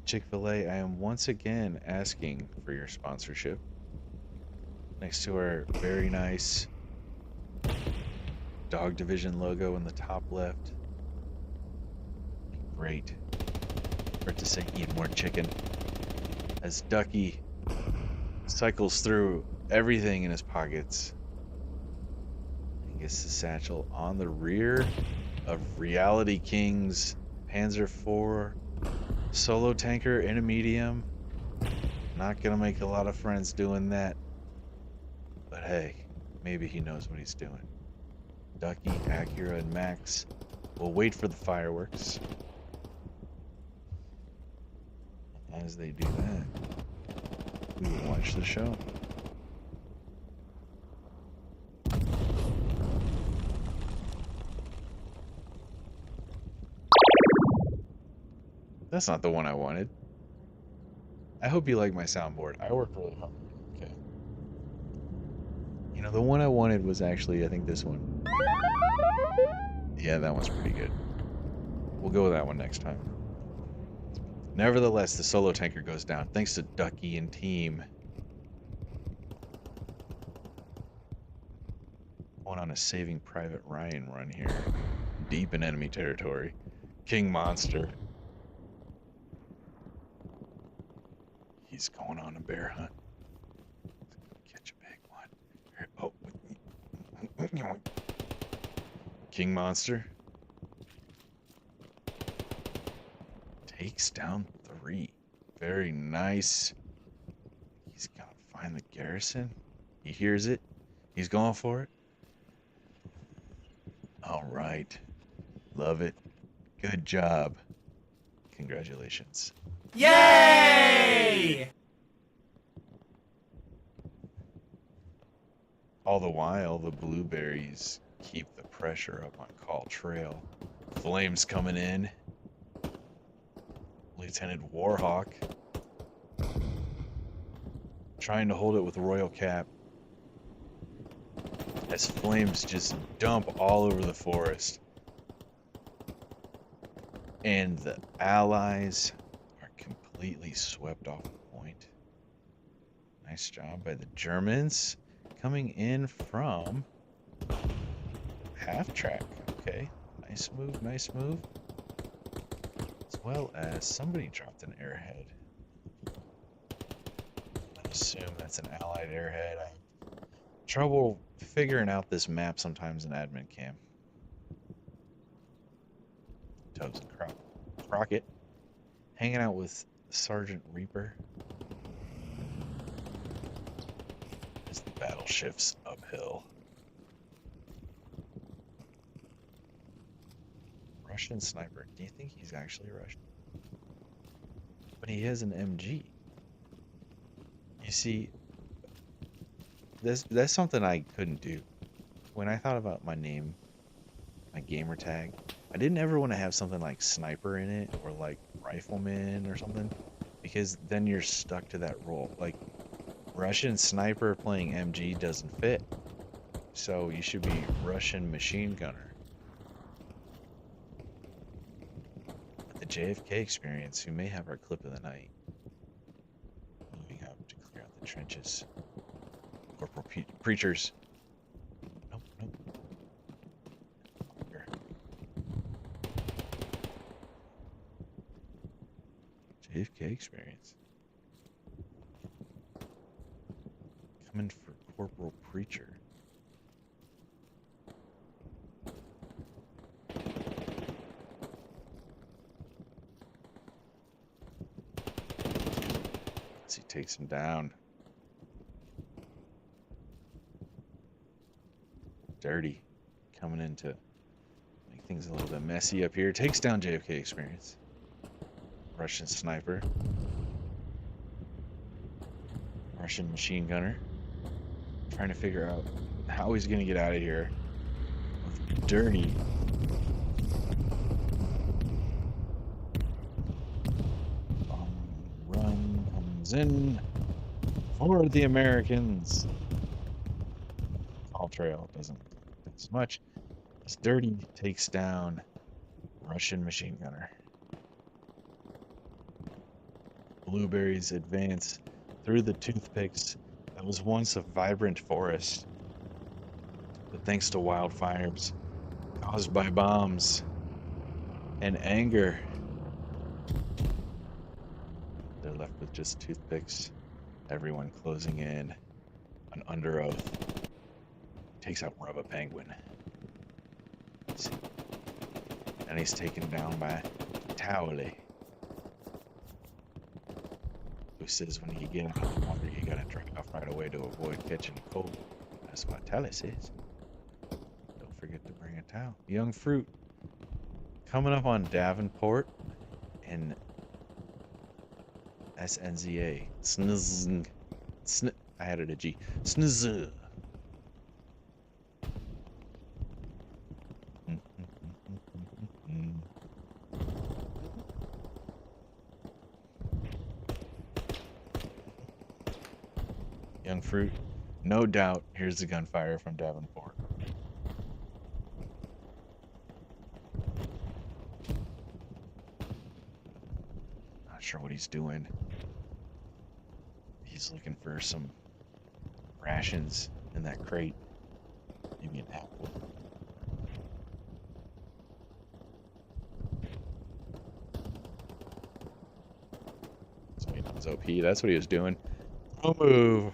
Speaker 1: Chick-fil-A, I am once again asking for your sponsorship. Next to our very nice DAWG Division logo in the top left. Great. For it to say eat more chicken. As Ducky cycles through everything in his pockets. He gets the satchel on the rear of Reality King's Panzer IV solo tanker in a medium. Not gonna make a lot of friends doing that. But hey, maybe he knows what he's doing. Ducky, Acura, and Max will wait for the fireworks. And as they do that, we will watch the show. That's not the one I wanted. I hope you like my soundboard. I worked really hard. Okay. You know, the one I wanted was actually, I think, this one. Yeah, that one's pretty good. We'll go with that one next time. Nevertheless, the solo tanker goes down, thanks to Ducky and team. Going on a Saving Private Ryan run here. Deep in enemy territory. King Monster. He's going on a bear hunt. Catch a big one. Oh. King Monster. Takes down 3. Very nice. He's gonna find the garrison. He hears it. He's going for it. All right. Love it. Good job. Congratulations.
Speaker 2: Yay!
Speaker 1: All the while, the blueberries keep the pressure up on Call Trail. Flames coming in. Lieutenant Warhawk trying to hold it with Royal Cap as flames just dump all over the forest. And the Allies are completely swept off the point. Nice job by the Germans coming in from half track. Okay, nice move, nice move. As well as somebody dropped an airhead. I assume that's an Allied airhead. I have trouble figuring out this map sometimes in admin cam. Tubbs and Crockett hanging out with Sergeant Reaper as the battle shifts uphill. Russian sniper. Do you think he's actually Russian? But he has an MG. You see, that's something I couldn't do. When I thought about my name, my gamer tag, I didn't ever want to have something like sniper in it or like rifleman or something, because then you're stuck to that role. Like Russian sniper playing MG doesn't fit. So you should be Russian machine gunner. The JFK experience, who may have our clip of the night. Moving out to clear out the trenches. Corporal preachers. Nope, nope. Here. JFK experience. Coming for Corporal Preacher. As he takes him down. Dirty. Coming in to make things a little bit messy up here. Takes down JFK experience. Russian sniper. Russian machine gunner. Trying to figure out how he's going to get out of here. Dirty. Run comes in for the Americans. All trail doesn't do as much. This Dirty takes down Russian machine gunner. Blueberries advance through the toothpicks that was once a vibrant forest, but thanks to wildfires caused by bombs and anger, they're left with just toothpicks. Everyone closing in on under oath. Takes out Rubber Penguin. And he's taken down by Towley, who says when you get out of the water, you gotta dry off right away to avoid catching a cold. That's what Towley says. Don't forget to bring a towel. Young Fruit coming up on Davenport and SNZA. Snizz. I added a G. Snizz. Young Fruit, no doubt, here's the gunfire from Davenport. Not sure what he's doing. He's looking for some rations in that crate. Maybe an apple. So he knows OP, that's what he was doing. Pro move.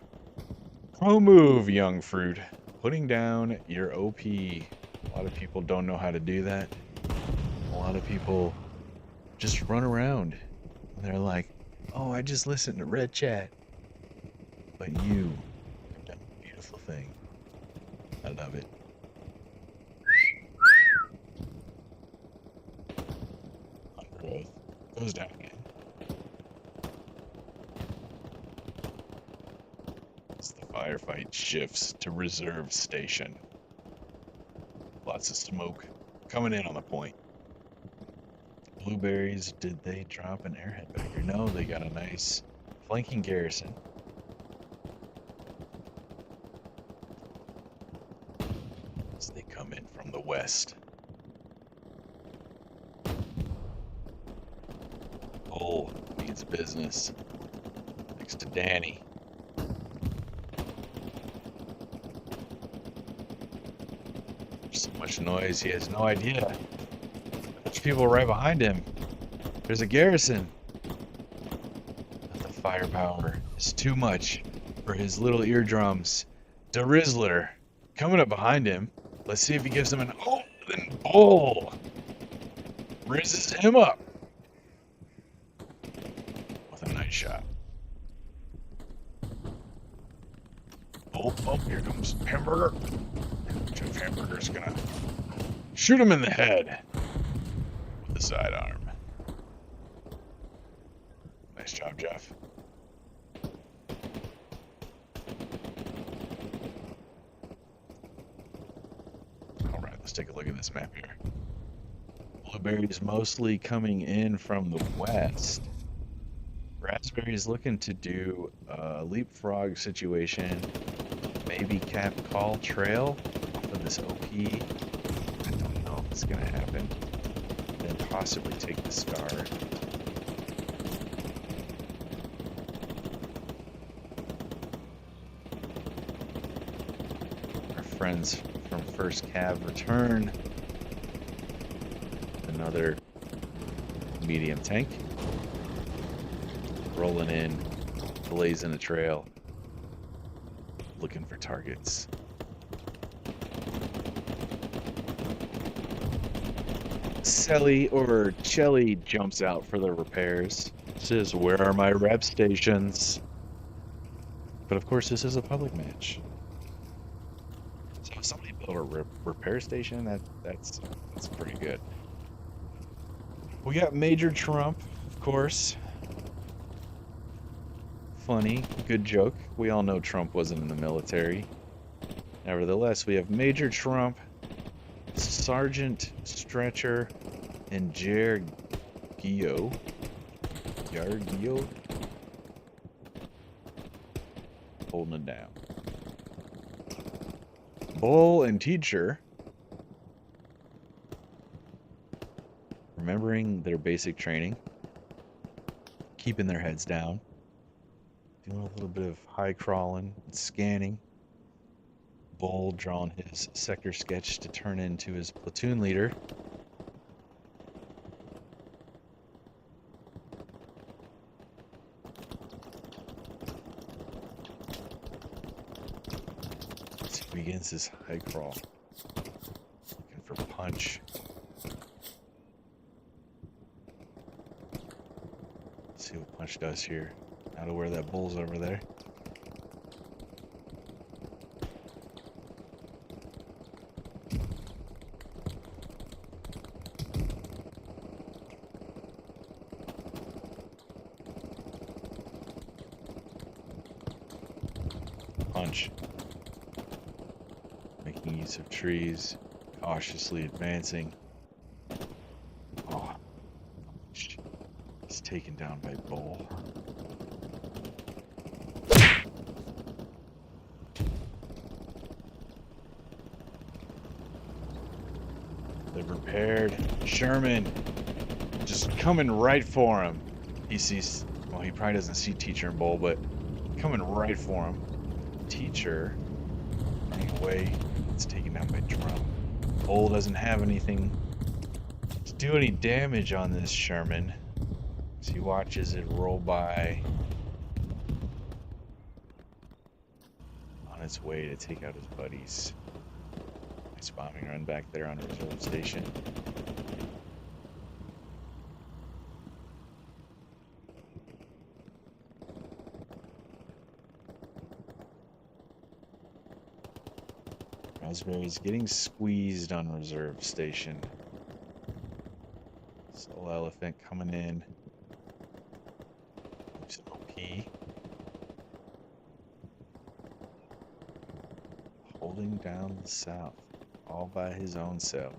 Speaker 1: Pro move, Young Fruit. Putting down your OP. A lot of people don't know how to do that. A lot of people just run around. And they're like, oh, I just listened to Red Chat. But you have done a beautiful thing. I love it. Under oath. Goes down again. Firefight shifts to reserve station. Lots of smoke coming in on the point. Blueberries, did they drop an airhead back here? No, they got a nice flanking garrison. As they come in from the west. Bull means business. Next to Danny. So much noise, he has no idea. There's people right behind him. There's a garrison. But the firepower is too much for his little eardrums. The Rizzler coming up behind him. Let's see if he gives him an and Bull rizzes him up with a nice shot. Oh, here comes Hamburger. Hamburger's gonna shoot him in the head. sidearm. Nice job, Jeff. All right, let's take a look at this map here. Blueberries mostly coming in from the west. Raspberry's looking to do a leapfrog situation. Maybe cap call trail off of this OP. I don't know if it's gonna happen. Then possibly take the scar. Our friends from First Cav return. Another medium tank. Rolling in, blazing a trail, looking for targets. Selly or Chelly jumps out for the repairs. Says, "Where are my rep stations?" But of course, this is a public match. So if somebody built a repair station, that's pretty good. We got Major Trump, of course. Funny, good joke. We all know Trump wasn't in the military. Nevertheless, we have Major Trump, Sergeant Stretcher, and Yargio. Holding it down. Bull and Teacher, remembering their basic training, keeping their heads down. Doing a little bit of high crawling and scanning. Bull drawing his sector sketch to turn into his platoon leader. So he begins his high crawl. Looking for punch. Let's see what punch does here. Not aware that bull's over there. Punch. Making use of trees, cautiously advancing. Oh, he's taken down by bull. They've repaired. Sherman just coming right for him. He sees, well, he probably doesn't see Teacher and Bull, but coming right for him. Teacher running away. It's taken down by Drum. Bull doesn't have anything to do any damage on this Sherman. So he watches it roll by on its way to take out his buddies. Nice bombing run back there on a reserve station. Raspberry's getting squeezed on reserve station. Soul Elephant coming in. There's an OP. Holding down the south. All by his own self.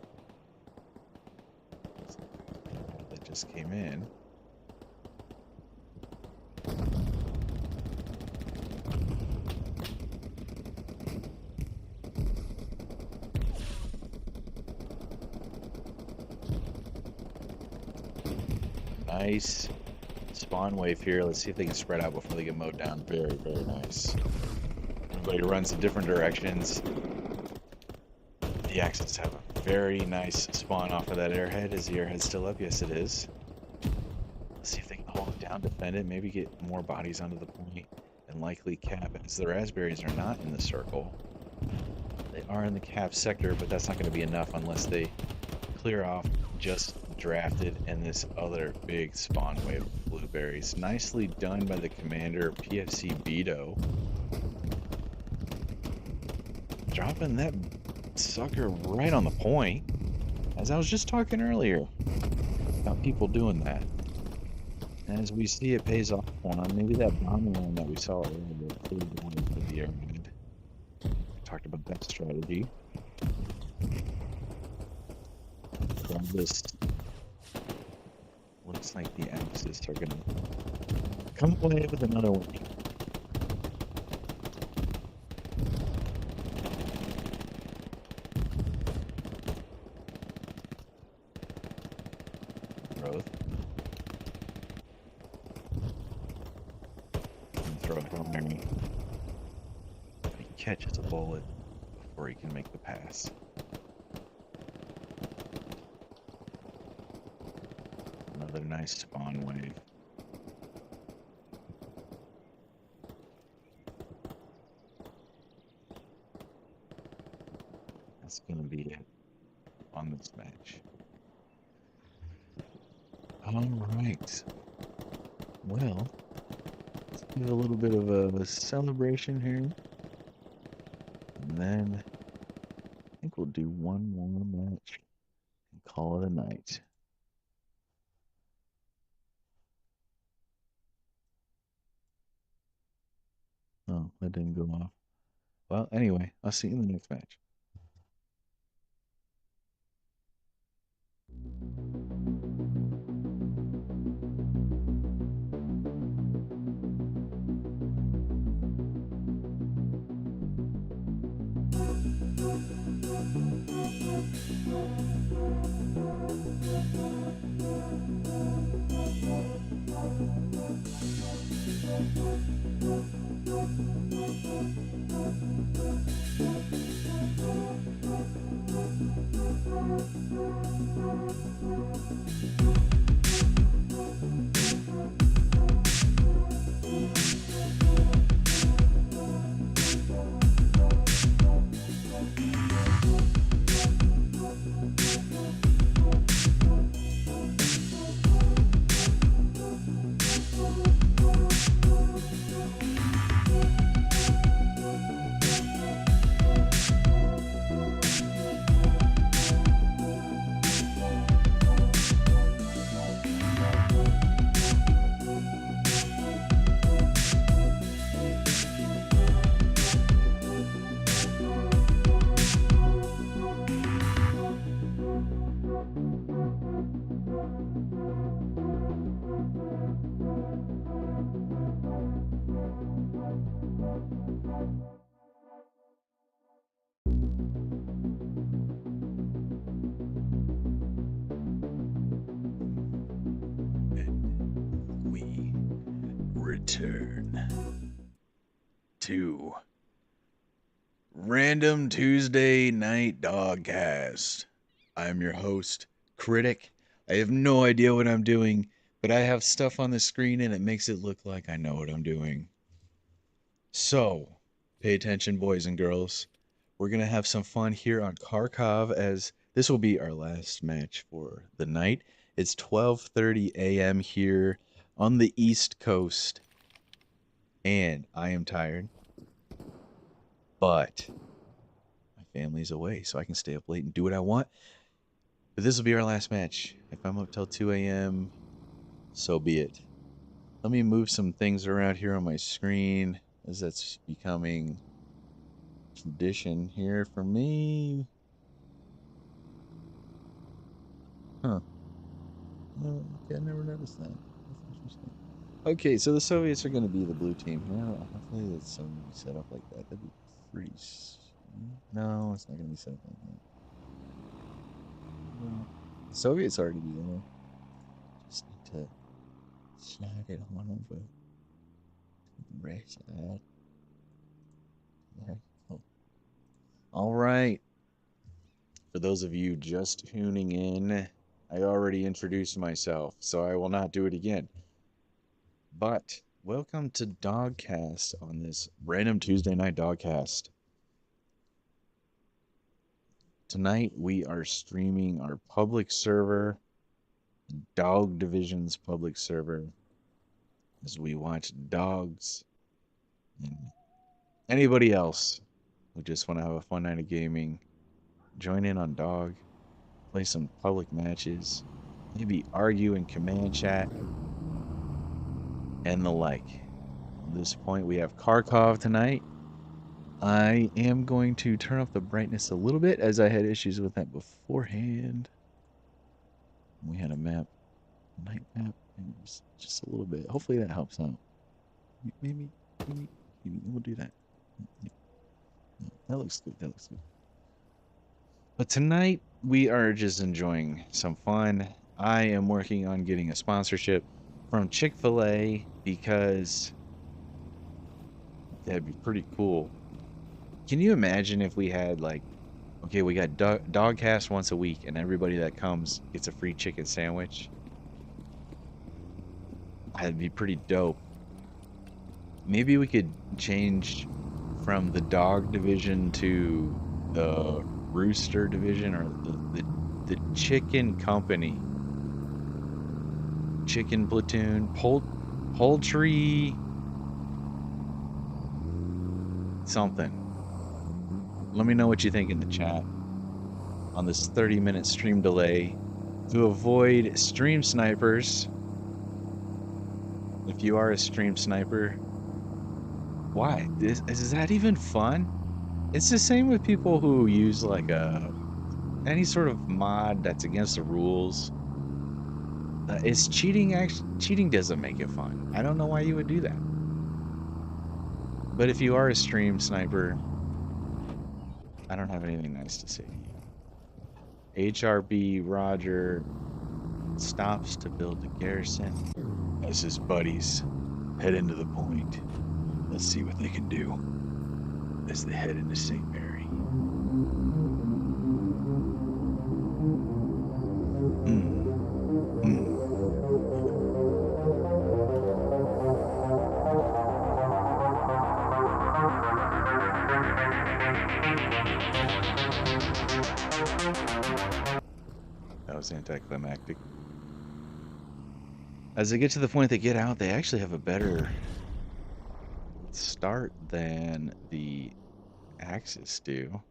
Speaker 1: That just came in. Nice spawn wave here. Let's see if they can spread out before they get mowed down. Very, very nice. Everybody runs in different directions. The Axis have a very nice spawn off of that airhead. Is the airhead still up? Yes, it is. Let's see if they can hold it down, defend it, maybe get more bodies onto the point, and likely cap, as the Raspberries are not in the circle. They are in the cap sector, but that's not going to be enough unless they clear off just drafted and this other big spawn wave of blueberries. Nicely done by the commander, PFC Beto. Dropping that sucker right on the point, as I was just talking earlier. of people doing that. And as we see, it pays off on maybe that bomber one that we saw earlier. Clear doors with the arrowhead. We talked about that strategy. Grab this. Looks like the Axis are gonna come away with another one. Growth. And throw it on there. He catches a bullet before he can make the pass. Another nice spawn wave. That's gonna be it on this match. All right. Well, let's give a little bit of a celebration here. And then I think we'll do one more match and call it a night. Oh, that didn't go off. Well, anyway, I'll see you in the next match. We return to Random Tuesday Night Dogcast. I'm your host, Critic. I have no idea what I'm doing, but I have stuff on the screen and it makes it look like I know what I'm doing. So, pay attention, boys and girls. We're going to have some fun here on Kharkov as this will be our last match for the night. It's 12:30 a.m. here on the East Coast, and I am tired, but my family's away, so I can stay up late and do what I want. But this will be our last match. If I'm up till 2 a.m., so be it. Let me move some things around here on my screen as that's becoming tradition here for me. Huh. Oh, okay, I never noticed that. That's interesting. Okay, so the Soviets are going to be the blue team here. Hopefully it's so set up like that. That'd be pretty... No, it's not going to be set up like that. No. The Soviets already be there. Just need to slide it on over. Right side. There. Oh. All right. For those of you just tuning in, I already introduced myself, so I will not do it again. But welcome to Dogcast on this random Tuesday night Dogcast. Tonight we are streaming our public server, Dog Division's public server, as we watch dogs and anybody else who just want to have a fun night of gaming. Join in on Dog, play some public matches, maybe argue in command chat, and the like. At this point, we have Kharkov tonight. I am going to turn off the brightness a little bit as I had issues with that beforehand. We had a night map, and just a little bit. Hopefully that helps out. Maybe we'll do that. That looks good. That looks good. But tonight we are just enjoying some fun. I am working on getting a sponsorship from Chick-fil-A because that'd be pretty cool. Can you imagine if we had like, okay, we got DAWG once a week, and everybody that comes gets a free chicken sandwich? That'd be pretty dope. Maybe we could change from the dog division to the rooster division, or the chicken company. Chicken platoon, poultry, something. Let me know what you think in the chat on this 30-minute stream delay to avoid stream snipers. If you are a stream sniper, why? Is that even fun? It's the same with people who use like any sort of mod that's against the rules. It's cheating. Cheating doesn't make it fun. I don't know why you would do that. But if you are a stream sniper, I don't have anything nice to say to you. HRB Roger stops to build the garrison as his buddies head into the point. Let's see what they can do as they head into St. Mary. That was anticlimactic. As they get to the point they get out, they actually have a better start than the Axis do.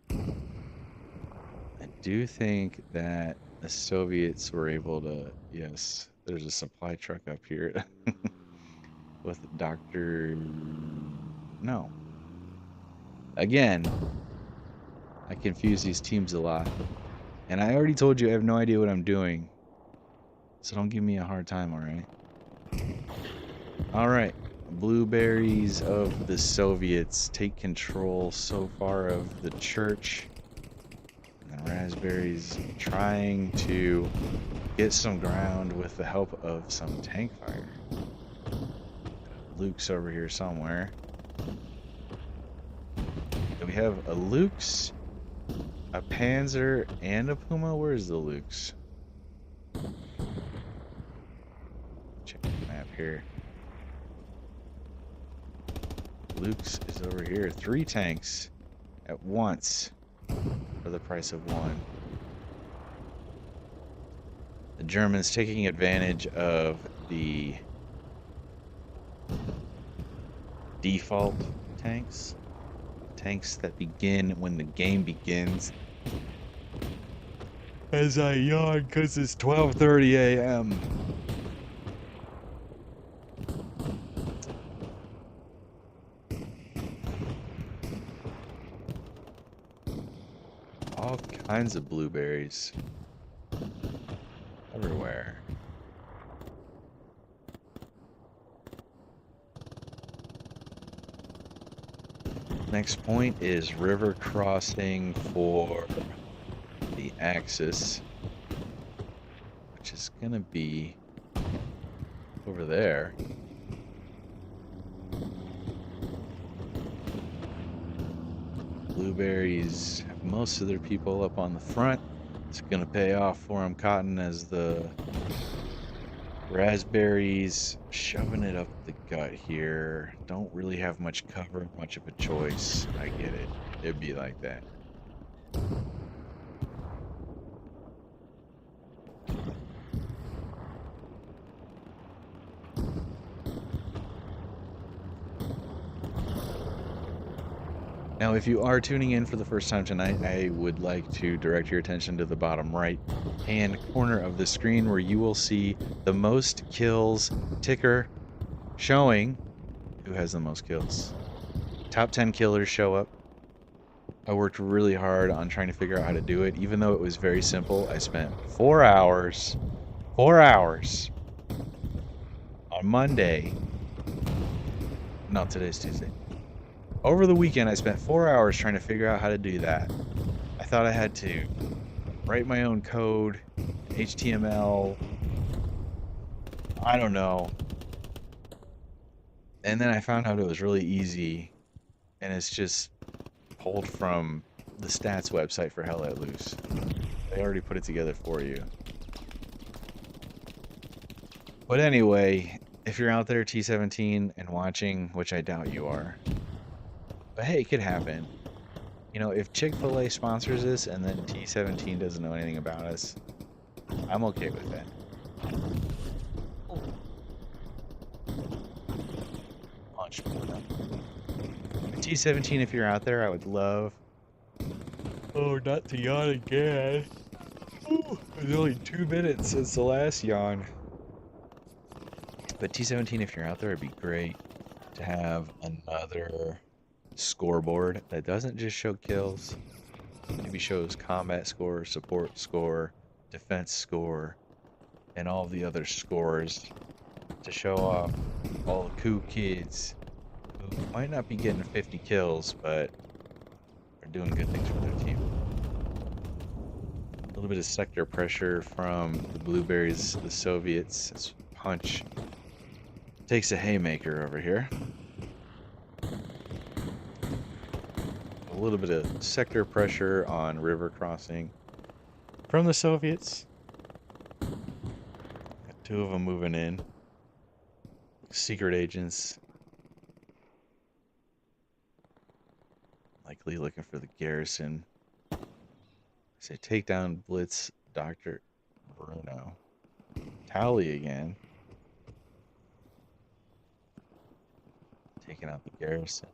Speaker 1: I do think that the Soviets were able to, yes, there's a supply truck up here with Dr. No. Again, I confuse these teams a lot. And I already told you I have no idea what I'm doing. So don't give me a hard time, alright? Alright. Blueberries of the Soviets take control so far of the church. And raspberries trying to get some ground with the help of some tank fire. Luke's over here somewhere. Do we have a Luke's, a Panzer, and a Puma? Where's the Luke's? Check the map here. Luke's is over here. 3 tanks at once for the price of 1. The Germans taking advantage of the default tanks. Tanks that begin when the game begins. As I yawn because it's 12:30 a.m. All kinds of blueberries everywhere. Next point is river crossing for the Axis, which is gonna be over there. Blueberries have most of their people up on the front. It's gonna pay off for them, Cotton, as the raspberries shoving it up the gut here. Don't really have much cover, much of a choice. I get it. It'd be like that. Now, if you are tuning in for the first time tonight, I would like to direct your attention to the bottom right hand corner of the screen where you will see the most kills ticker showing who has the most kills. Top 10 killers show up. I worked really hard on trying to figure out how to do it. Even though it was very simple, I spent 4 hours on Monday. No, today's Tuesday. Over the weekend, I spent 4 hours trying to figure out how to do that. I thought I had to write my own code, HTML, I don't know. And then I found out it was really easy, and it's just pulled from the stats website for Hell Let Loose. They already put it together for you. But anyway, if you're out there T17 and watching, which I doubt you are, but hey, it could happen. You know, if Chick-fil-A sponsors this and then T17 doesn't know anything about us, I'm okay with that. Punch me. T17, if you're out there, I would love... Oh, not to yawn again. Ooh, it was only 2 minutes since the last yawn. But T17, if you're out there, it'd be great to have another scoreboard that doesn't just show kills. Maybe shows combat score, support score, defense score, and all the other scores to show off all the cool kids who might not be getting 50 kills, but are doing good things for their team. A little bit of sector pressure from the Blueberries, the Soviets. This punch takes a haymaker over here. A little bit of sector pressure on river crossing from the Soviets. Got 2 of them moving in. Secret agents. Likely looking for the garrison. Say take down Blitz, Dr. Bruno. Tally again. Taking out the garrison.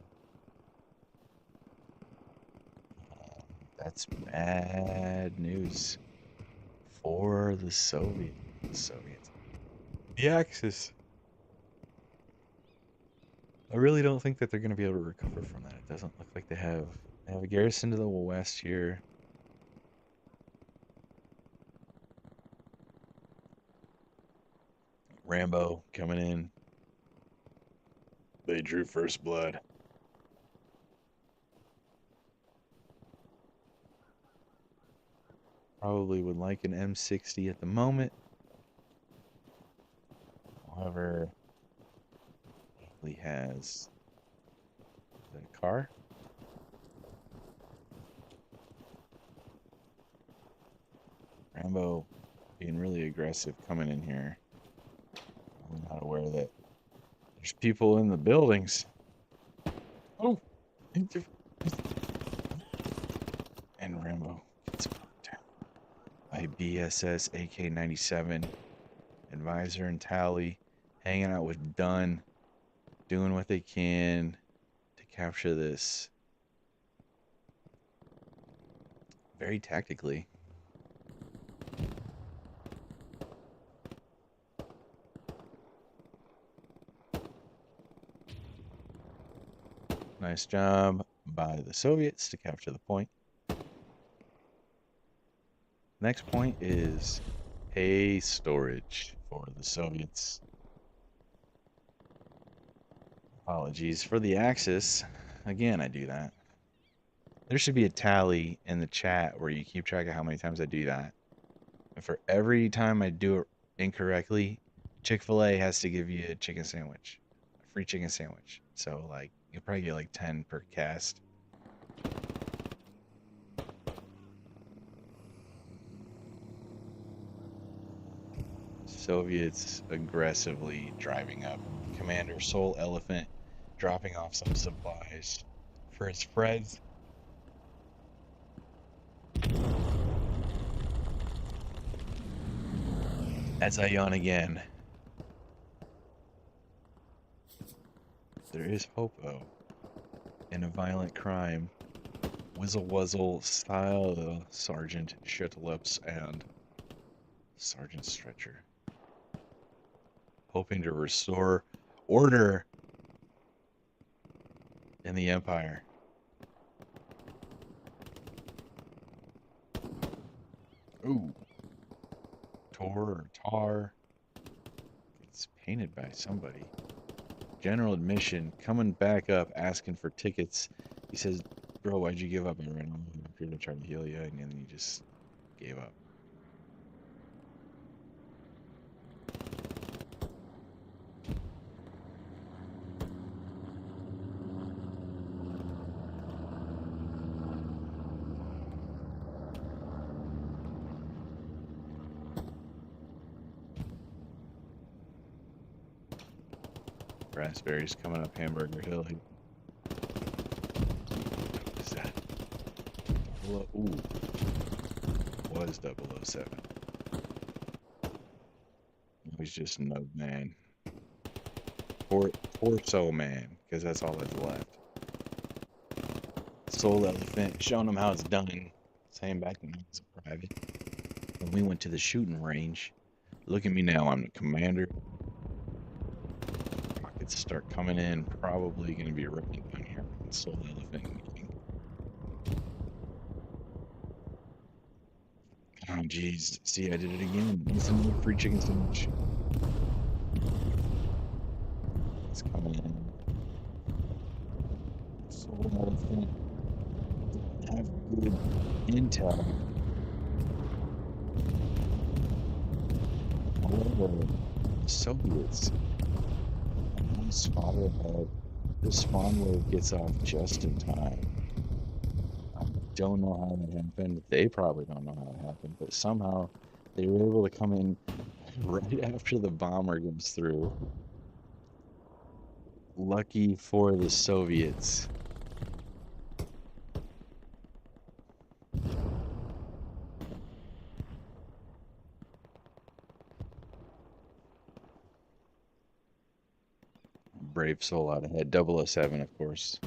Speaker 1: That's bad news for the Soviets. The Axis. I really don't think that they're going to be able to recover from that. It doesn't look like they have. They have a garrison to the west here. Rambo coming in. They drew first blood. Probably would like an M60 at the moment. However, he has a car. Rambo being really aggressive coming in here. I'm not aware that there's people in the buildings. Oh! And Rambo gets knocked down by BSS AK-97. Advisor and Tally hanging out with Dunn, doing what they can to capture this very tactically. Nice job by the Soviets to capture the point. Next point is hay storage for the Soviets. Apologies for the Axis. Again, I do that. There should be a tally in the chat where you keep track of how many times I do that. And for every time I do it incorrectly, Chick-fil-A has to give you a chicken sandwich. A free chicken sandwich. So, like, you'll probably get like 10 per cast. Soviets aggressively driving up. Commander Soul Elephant dropping off some supplies for his friends. As I yawn again. There is hope, though. in a violent crime. Whizzle Wuzzle style Sergeant Shitlips and Sergeant Stretcher. Hoping to restore order in the Empire. Ooh. Tar. It's painted by somebody. General admission, coming back up, asking for tickets. He says, bro, why'd you give up? I ran over here to try to heal you, and then you just gave up. Raspberries coming up Hamburger Hill. What is that? Ooh. Was 007. It was just Nug Man. Torso Man, because that's all that's left. Soul Elephant, showing them how it's done. Saying back when I was a private. When we went to the shooting range. Look at me now, I'm the commander. Rockets start coming in, probably going to be right down here with the Soul Elephant meeting. Oh, jeez. See, I did it again. It's another free chicken sandwich. It's coming in. Soul Elephant. Have good intel. However, the Soviets spotted ahead. The spawn wave gets off just in time. I don't know how that happened. They probably don't know how it happened, but somehow they were able to come in right after the bomber goes through. Lucky for the Soviets. Brave soul out ahead. 007, of course.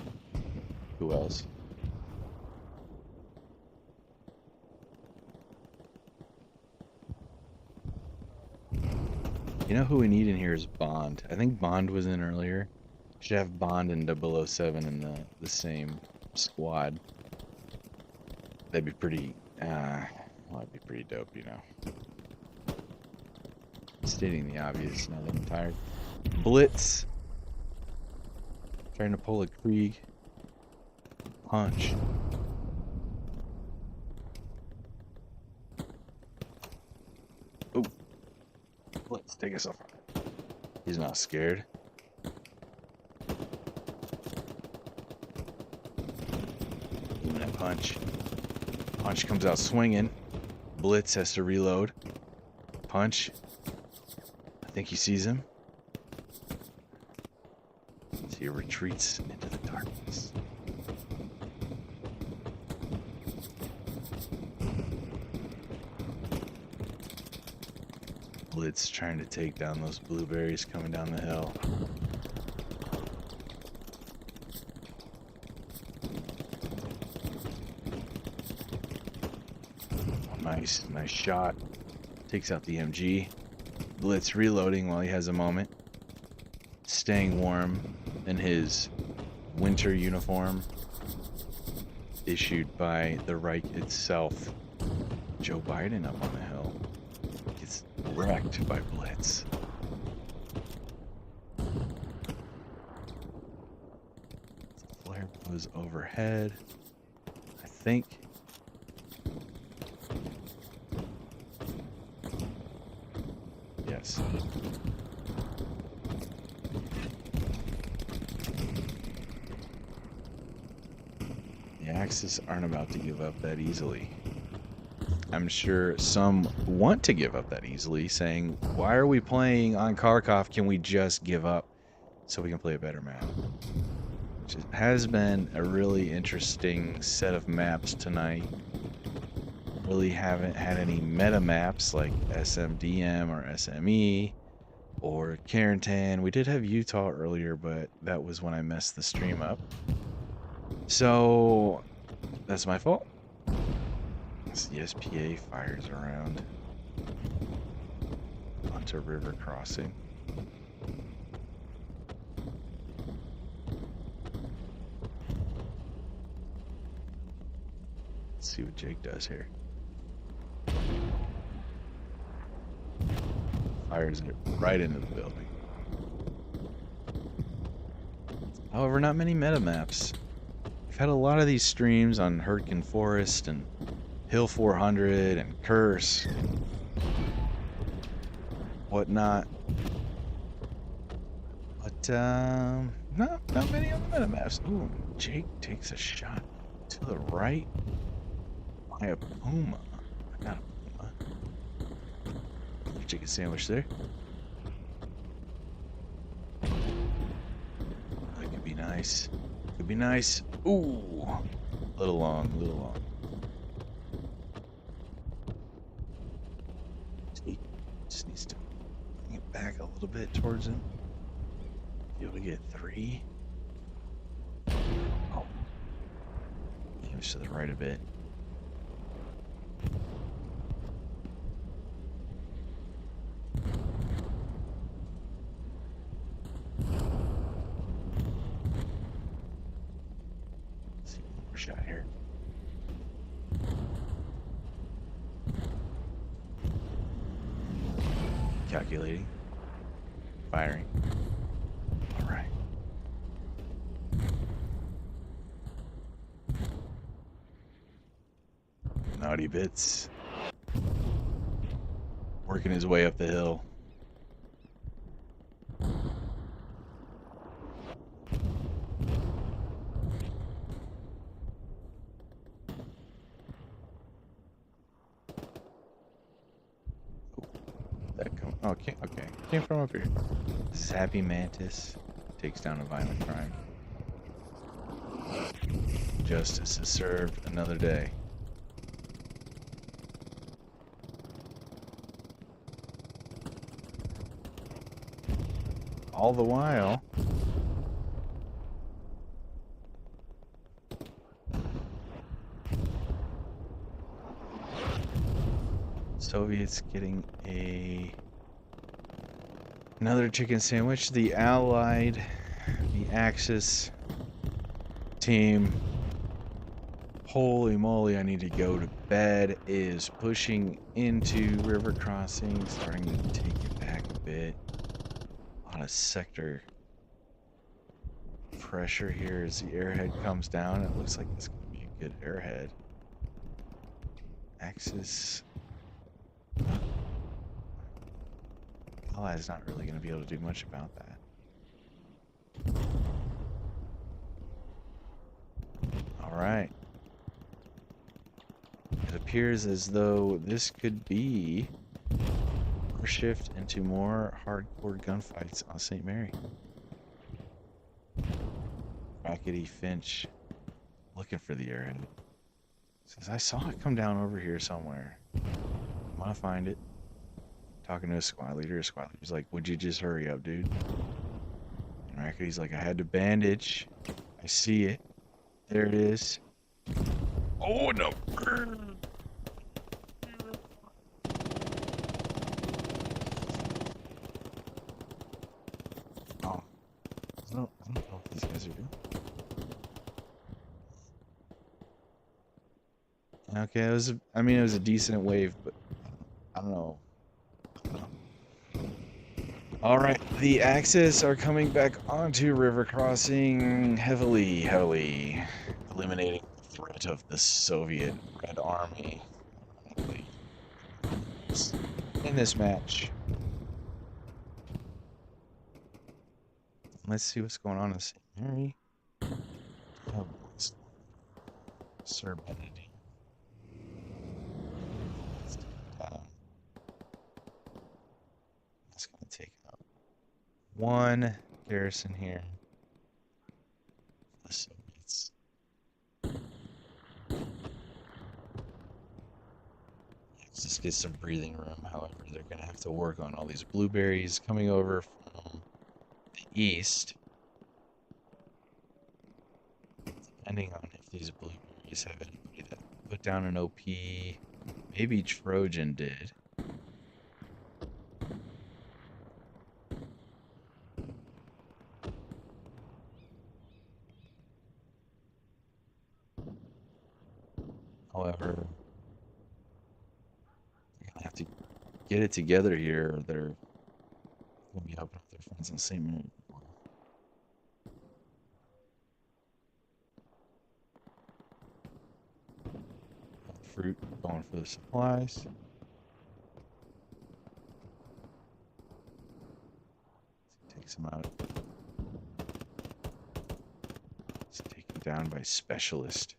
Speaker 1: Who else? You know who we need in here is Bond. I think Bond was in earlier. Should have Bond and 007 in the same squad. That'd be pretty, well, that'd be pretty dope, you know. Stating the obvious now that I'm tired. Blitz. Trying to pull a Krieg. Punch. Ooh. Let's take us off. He's not scared. Ooh, that punch. Punch comes out swinging. Blitz has to reload. Punch. I think he sees him. He retreats into the darkness. Blitz trying to take down those blueberries coming down the hill. Nice shot. Takes out the MG. Blitz reloading while he has a moment. Staying warm in his winter uniform issued by the Reich itself. Joe Biden up on the hill gets wrecked by Blitz. Flare goes overhead. I think. Yes. The Axis aren't about to give up that easily. I'm sure some want to give up that easily, saying, why are we playing on Kharkov? Can we just give up so we can play a better map? Which has been a really interesting set of maps tonight. Really haven't had any meta maps like SMDM or SME or Carentan. We did have Utah earlier, but that was when I messed the stream up. So that's my fault. The SPA fires around onto River Crossing. Let's see what Jake does here. Fires it right into the building. However, not many meta maps. We've had a lot of these streams on Hurtgen Forest and Hill 400 and Curse and whatnot. But, not many on the meta maps. Ooh, Jake takes a shot to the right by a Puma. I got a Puma. Chicken sandwich there. That could be nice. Could be nice. Ooh, a little long, a little long. Just needs to bring it back a little bit towards him. Be able to get 3. Oh, damage to the right a bit. Let's see one more shot here. Calculating. Firing. All right. Naughty Bits. Working his way up the hill. Oh, okay. Came from up here. This is Happy Mantis. Takes down a violent crime. Justice is served another day. All the while, Soviets getting another chicken sandwich. The Allied, the Axis team, holy moly, I need to go to bed, is pushing into River Crossing, starting to take it back a bit. A lot of sector pressure here as the airhead comes down. It looks like it's going to be a good airhead. Axis. Allies not really going to be able to do much about that. All right. It appears as though this could be a shift into more hardcore gunfights on St. Mary. Rackety Finch looking for the airhead. Says, I saw it come down over here somewhere. I'm gonna find it. Talking to a squad leader. Squad leader's like, would you just hurry up, dude? And Rackety's like, I had to bandage. I see it. There it is. Oh, no. Oh. I don't know what these guys are doing. Okay, it was a decent wave, but I don't know. All right, the Axis are coming back onto River Crossing heavily, eliminating the threat of the Soviet Red Army in this match. Let's see what's going on in St. Mary. Oh, Sir Benedict. That's going to take out one garrison here. The Soviets. Let's just get some breathing room. However, they're going to have to work on all these blueberries coming over from the east. Depending on if these blueberries have anybody that put down an OP. Maybe Trojan did. However, you're gonna have to get it together here, or they're gonna be helping out their friends in the same room. Fruit going for the supplies. Takes him out. He's taken down by specialist.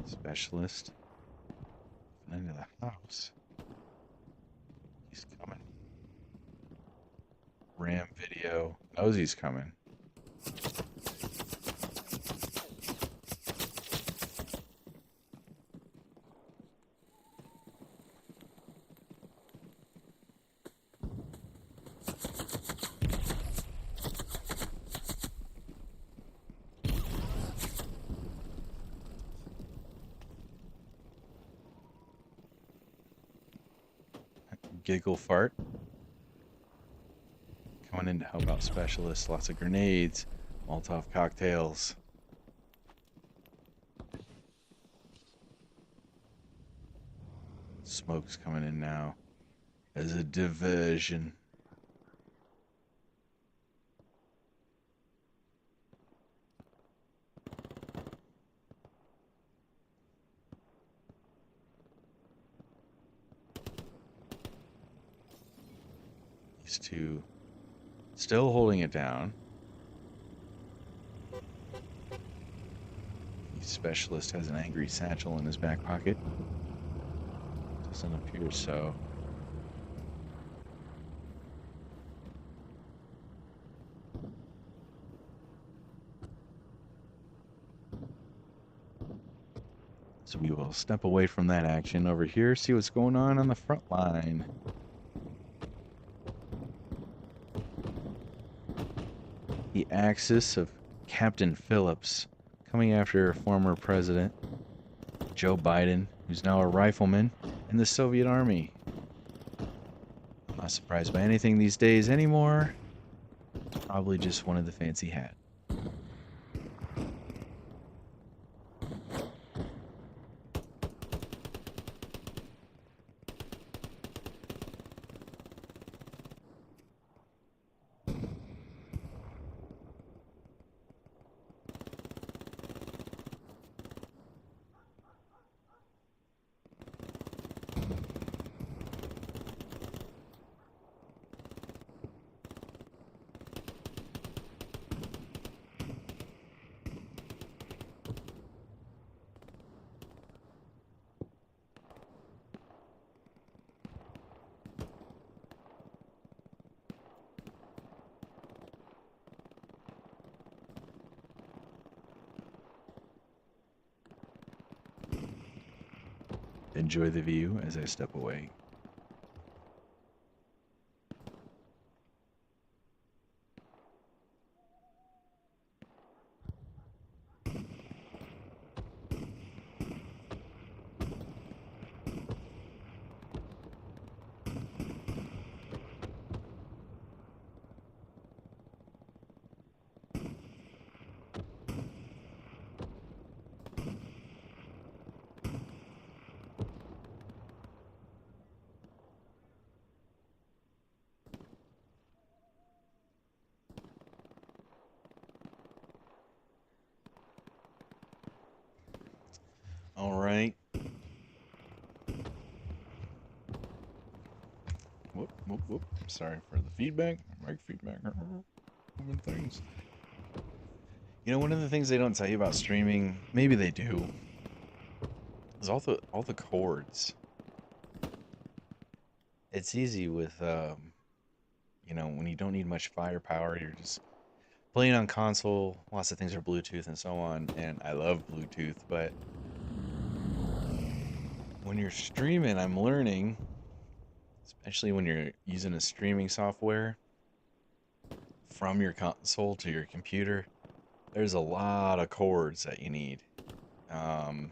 Speaker 1: Specialist into the house. He's coming. Ram video knows he's coming. Giggle fart. Coming in to help out specialists. Lots of grenades, Molotov cocktails. Smoke's coming in now as a diversion. These two still holding it down. The specialist has an angry satchel in his back pocket. Doesn't appear so. So we will step away from that action over here, see what's going on the front line. The Axis of Captain Phillips coming after former President Joe Biden, who's now a rifleman in the Soviet Army. I'm not surprised by anything these days anymore. Probably just wanted the fancy hat. Enjoy the view as I step away. All right. Whoop, whoop, whoop. Sorry for the feedback. Mic feedback. moving things. You know, one of the things they don't tell you about streaming, maybe they do, is all the chords. It's easy with you know, when you don't need much firepower, you're just playing on console. Lots of things are Bluetooth and so on, and I love Bluetooth, but when you're streaming, I'm learning, especially when you're using a streaming software from your console to your computer, there's a lot of chords that you need um,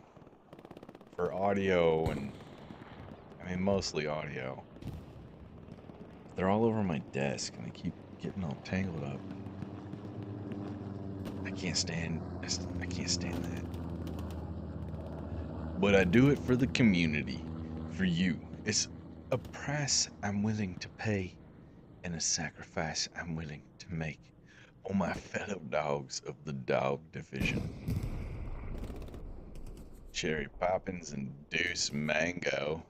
Speaker 1: for audio, and I mean mostly audio. They're all over my desk and they keep getting all tangled up. I can't stand that. But I do it for the community, for you. It's a price I'm willing to pay and a sacrifice I'm willing to make on my fellow dogs of the dog division. Cherry Poppins and Deuce Mango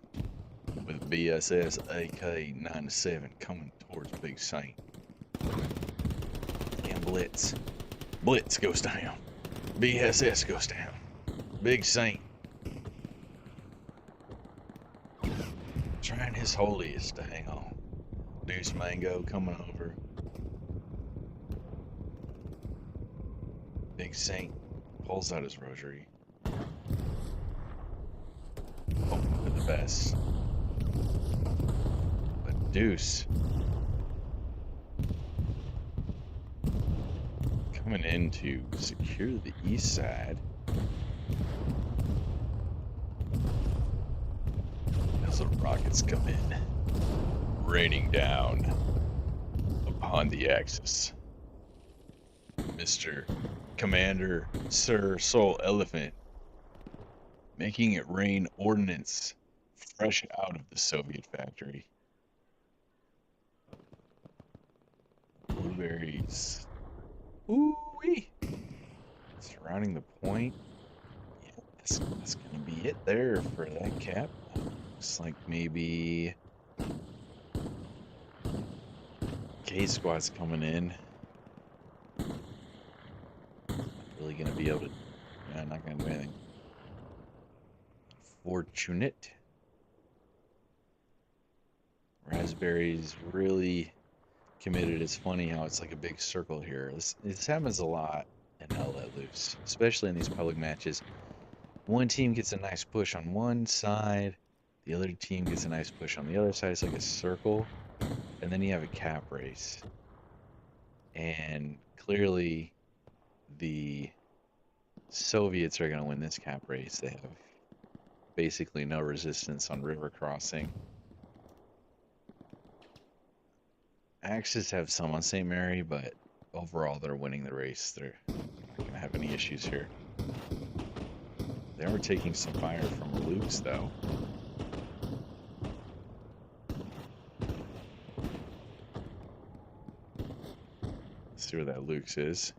Speaker 1: with BSS AK-97 coming towards Big Saint. And Blitz. Blitz goes down. BSS goes down. Big Saint trying his holiest to hang on. Deuce Mango coming over. Big Saint pulls out his rosary. Hoping for the best. But Deuce coming in to secure the east side. As the rockets come in, raining down upon the Axis. Mr. Commander Sir Soul Elephant making it rain ordnance fresh out of the Soviet factory. Blueberries. Ooh-wee! Surrounding the point. Yeah, that's gonna be it there for that cap. Looks like maybe K Squad's coming in. Not really gonna be able to. Yeah, not gonna do anything. Fortunate. Raspberries really committed. It's funny how it's like a big circle here. This happens a lot in Hell Let Loose, especially in these public matches. One team gets a nice push on one side, the other team gets a nice push on the other side. It's like a circle, and then you have a cap race. And clearly, the Soviets are going to win this cap race. They have basically no resistance on river crossing. Axis have some on St. Mary, but overall they're winning the race. They're not going to have any issues here. They are taking some fire from Luke's, though. Let's see where that Luke's is.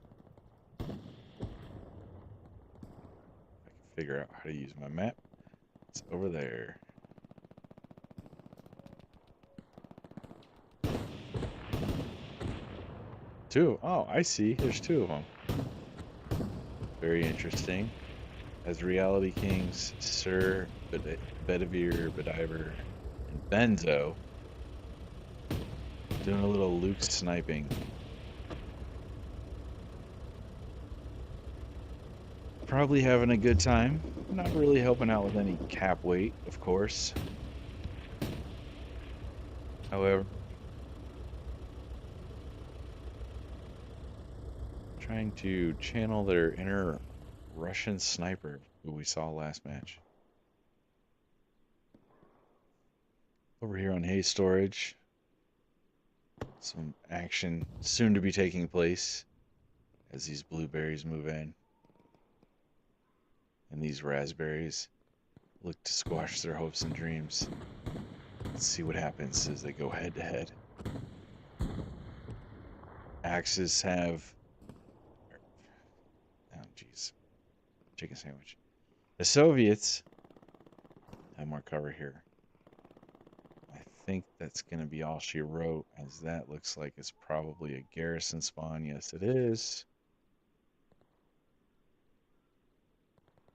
Speaker 1: If I can figure out how to use my map. It's over there. Two. Oh, I see. There's two of them. Very interesting. As Reality Kings, Sir, Bedivere, Bediver, and Benzo doing a little Luke sniping. Probably having a good time. Not really helping out with any cap weight, of course. However, trying to channel their inner Russian sniper who we saw last match. Over here on hay storage, some action soon to be taking place as these blueberries move in. And these raspberries look to squash their hopes and dreams. Let's see what happens as they go head to head. Axis have... Oh, jeez. Chicken sandwich. The Soviets have more cover here. I think that's going to be all she wrote, as that looks like it's probably a garrison spawn. Yes, it is.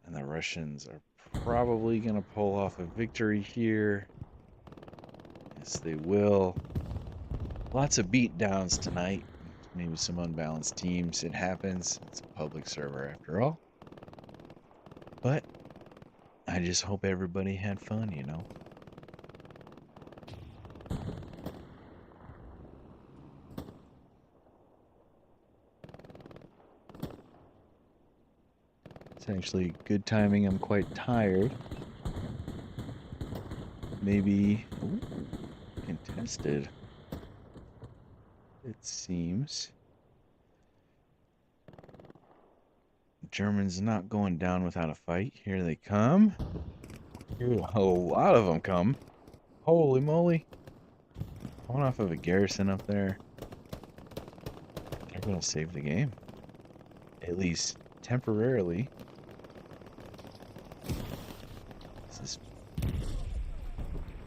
Speaker 1: And the Russians are probably going to pull off a victory here. Yes, they will. Lots of beatdowns tonight. Maybe some unbalanced teams. It happens. It's a public server after all. But I just hope everybody had fun, you know. It's actually good timing. I'm quite tired. Maybe ooh, contested. It seems. Germans not going down without a fight. Here they come. Here a lot of them come. Holy moly. Going off of a garrison up there. They're going to save the game. At least temporarily. This is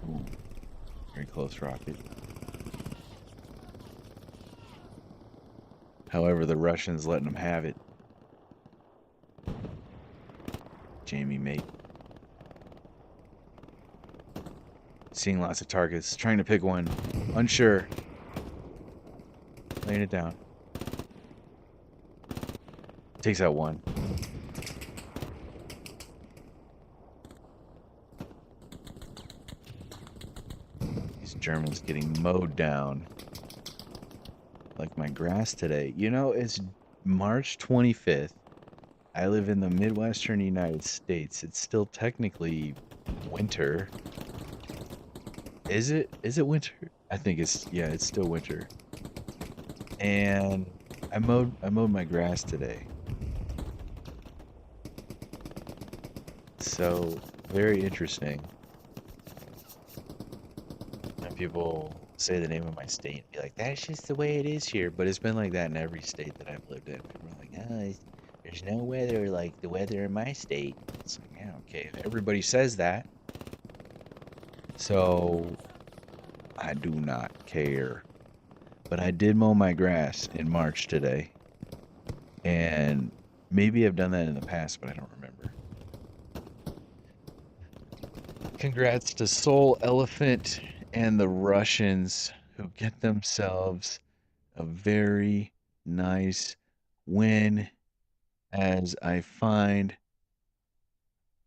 Speaker 1: ooh, very close rocket. However, the Russians letting them have it. Jamie, mate. Seeing lots of targets. Trying to pick one. Unsure. Laying it down. Takes out one. These Germans getting mowed down. Like my grass today. You know, it's March 25th. I live in the Midwestern United States. It's still technically winter. Is it? Is it winter? I think it's, yeah, it's still winter. And I mowed my grass today. So, very interesting. And people say the name of my state and be like, that's just the way it is here. But it's been like that in every state that I've lived in. People are like, oh, there's no weather like the weather in my state. It's like, yeah, okay. Everybody says that. So, I do not care. But I did mow my grass in March today. And maybe I've done that in the past, but I don't remember. Congrats to Soul Elephant and the Russians who get themselves a very nice win, as I find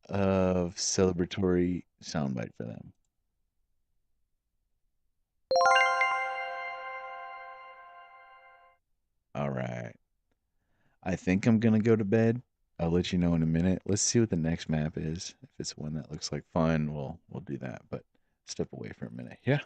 Speaker 1: of celebratory soundbite for them. All right. I think I'm gonna go to bed. I'll let you know in a minute. Let's see what the next map is. If it's one that looks like fun, we'll do that. But step away for a minute. Yeah.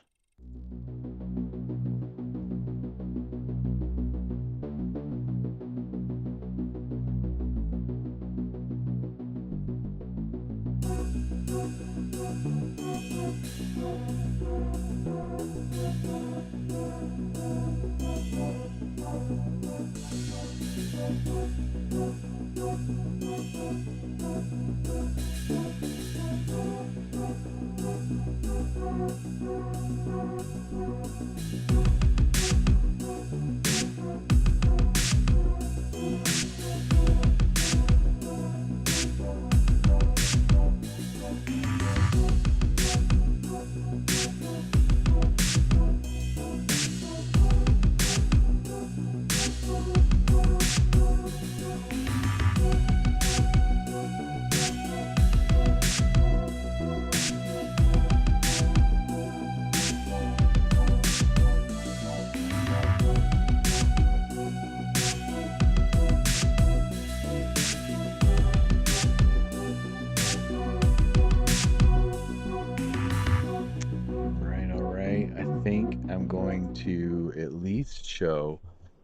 Speaker 1: I think I'm going to at least show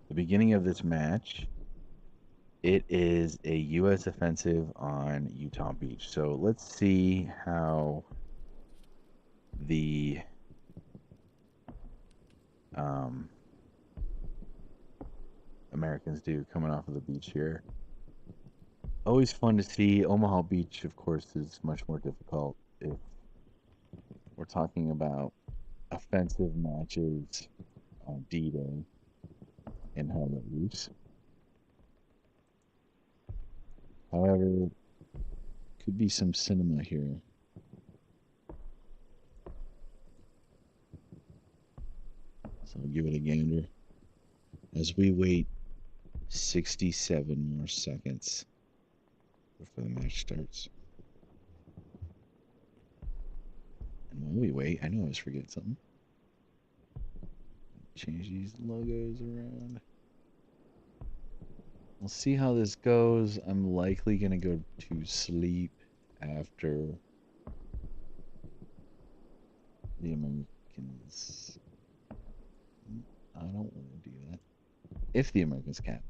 Speaker 1: the beginning of this match. It is a U.S. offensive on Utah Beach. So let's see how the Americans do coming off of the beach here. Always fun to see. Omaha Beach, of course, is much more difficult if we're talking about offensive matches on D-Day and Belarus. However, could be some cinema here. So I'll give it a gander as we wait 67 more seconds before the match starts. And while we wait, I know I was forgetting something. Change these logos around. We'll see how this goes. I'm likely going to go to sleep after the Americans. I don't want to do that. If the Americans can.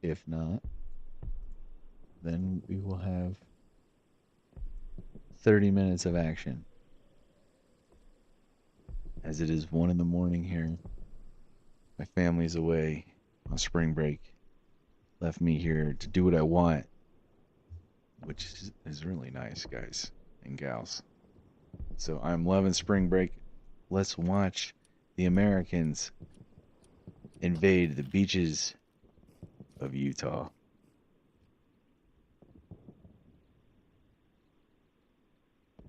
Speaker 1: If not, then we will have 30 minutes of action. As it is 1 in the morning here. My family's away on spring break. Left me here to do what I want, which is really nice, guys and gals. So I'm loving spring break. Let's watch the Americans invade the beaches of Utah.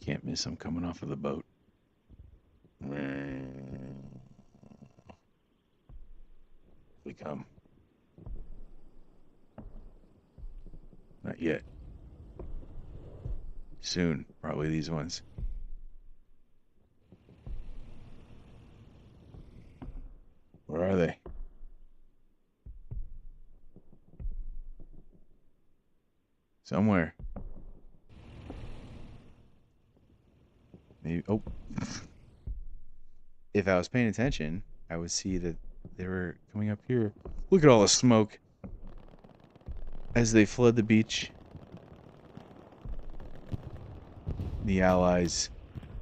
Speaker 1: Can't miss them coming off of the boat. We come. Not yet. Soon, probably these ones. Where are they? Somewhere. Maybe. Oh. If I was paying attention, I would see that they were coming up here. Look at all the smoke as they flood the beach. The Allies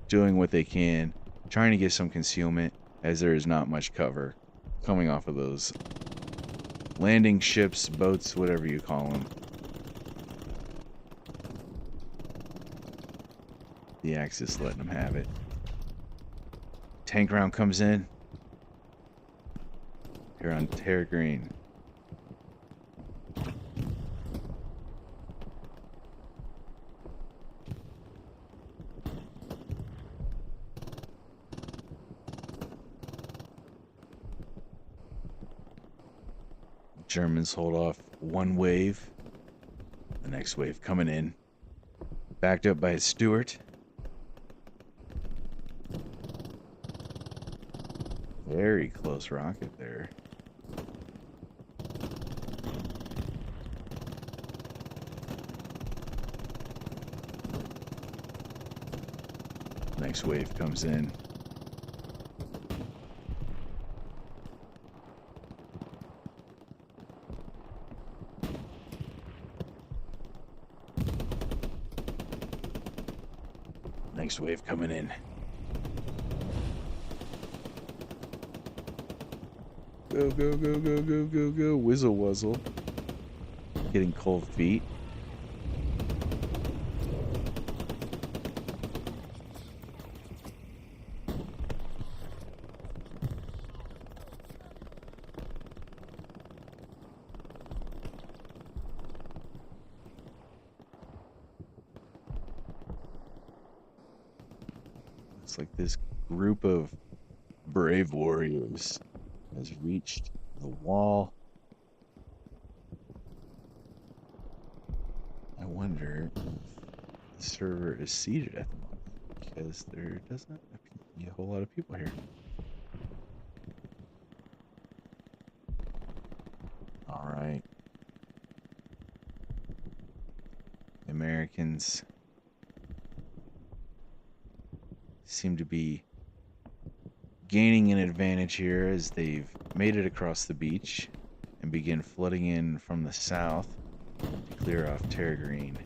Speaker 1: doing what they can, trying to get some concealment as there is not much cover coming off of those landing ships, boats, whatever you call them. The Axis letting them have it. Tank round comes in. Here on Terra Green. Germans hold off one wave. The next wave coming in. Backed up by Stuart. Very close rocket there. Next wave comes in. Next wave coming in. Go, go, go, go, go, go, go. Whizzle wuzzle. Getting cold feet. It's like this group of brave warriors has reached the wall. I wonder if the server is seated at the moment, because there doesn't appear to be a whole lot of people here. All right. The Americans seem to be gaining an advantage here as they've made it across the beach and begin flooding in from the south to clear off Terra Green.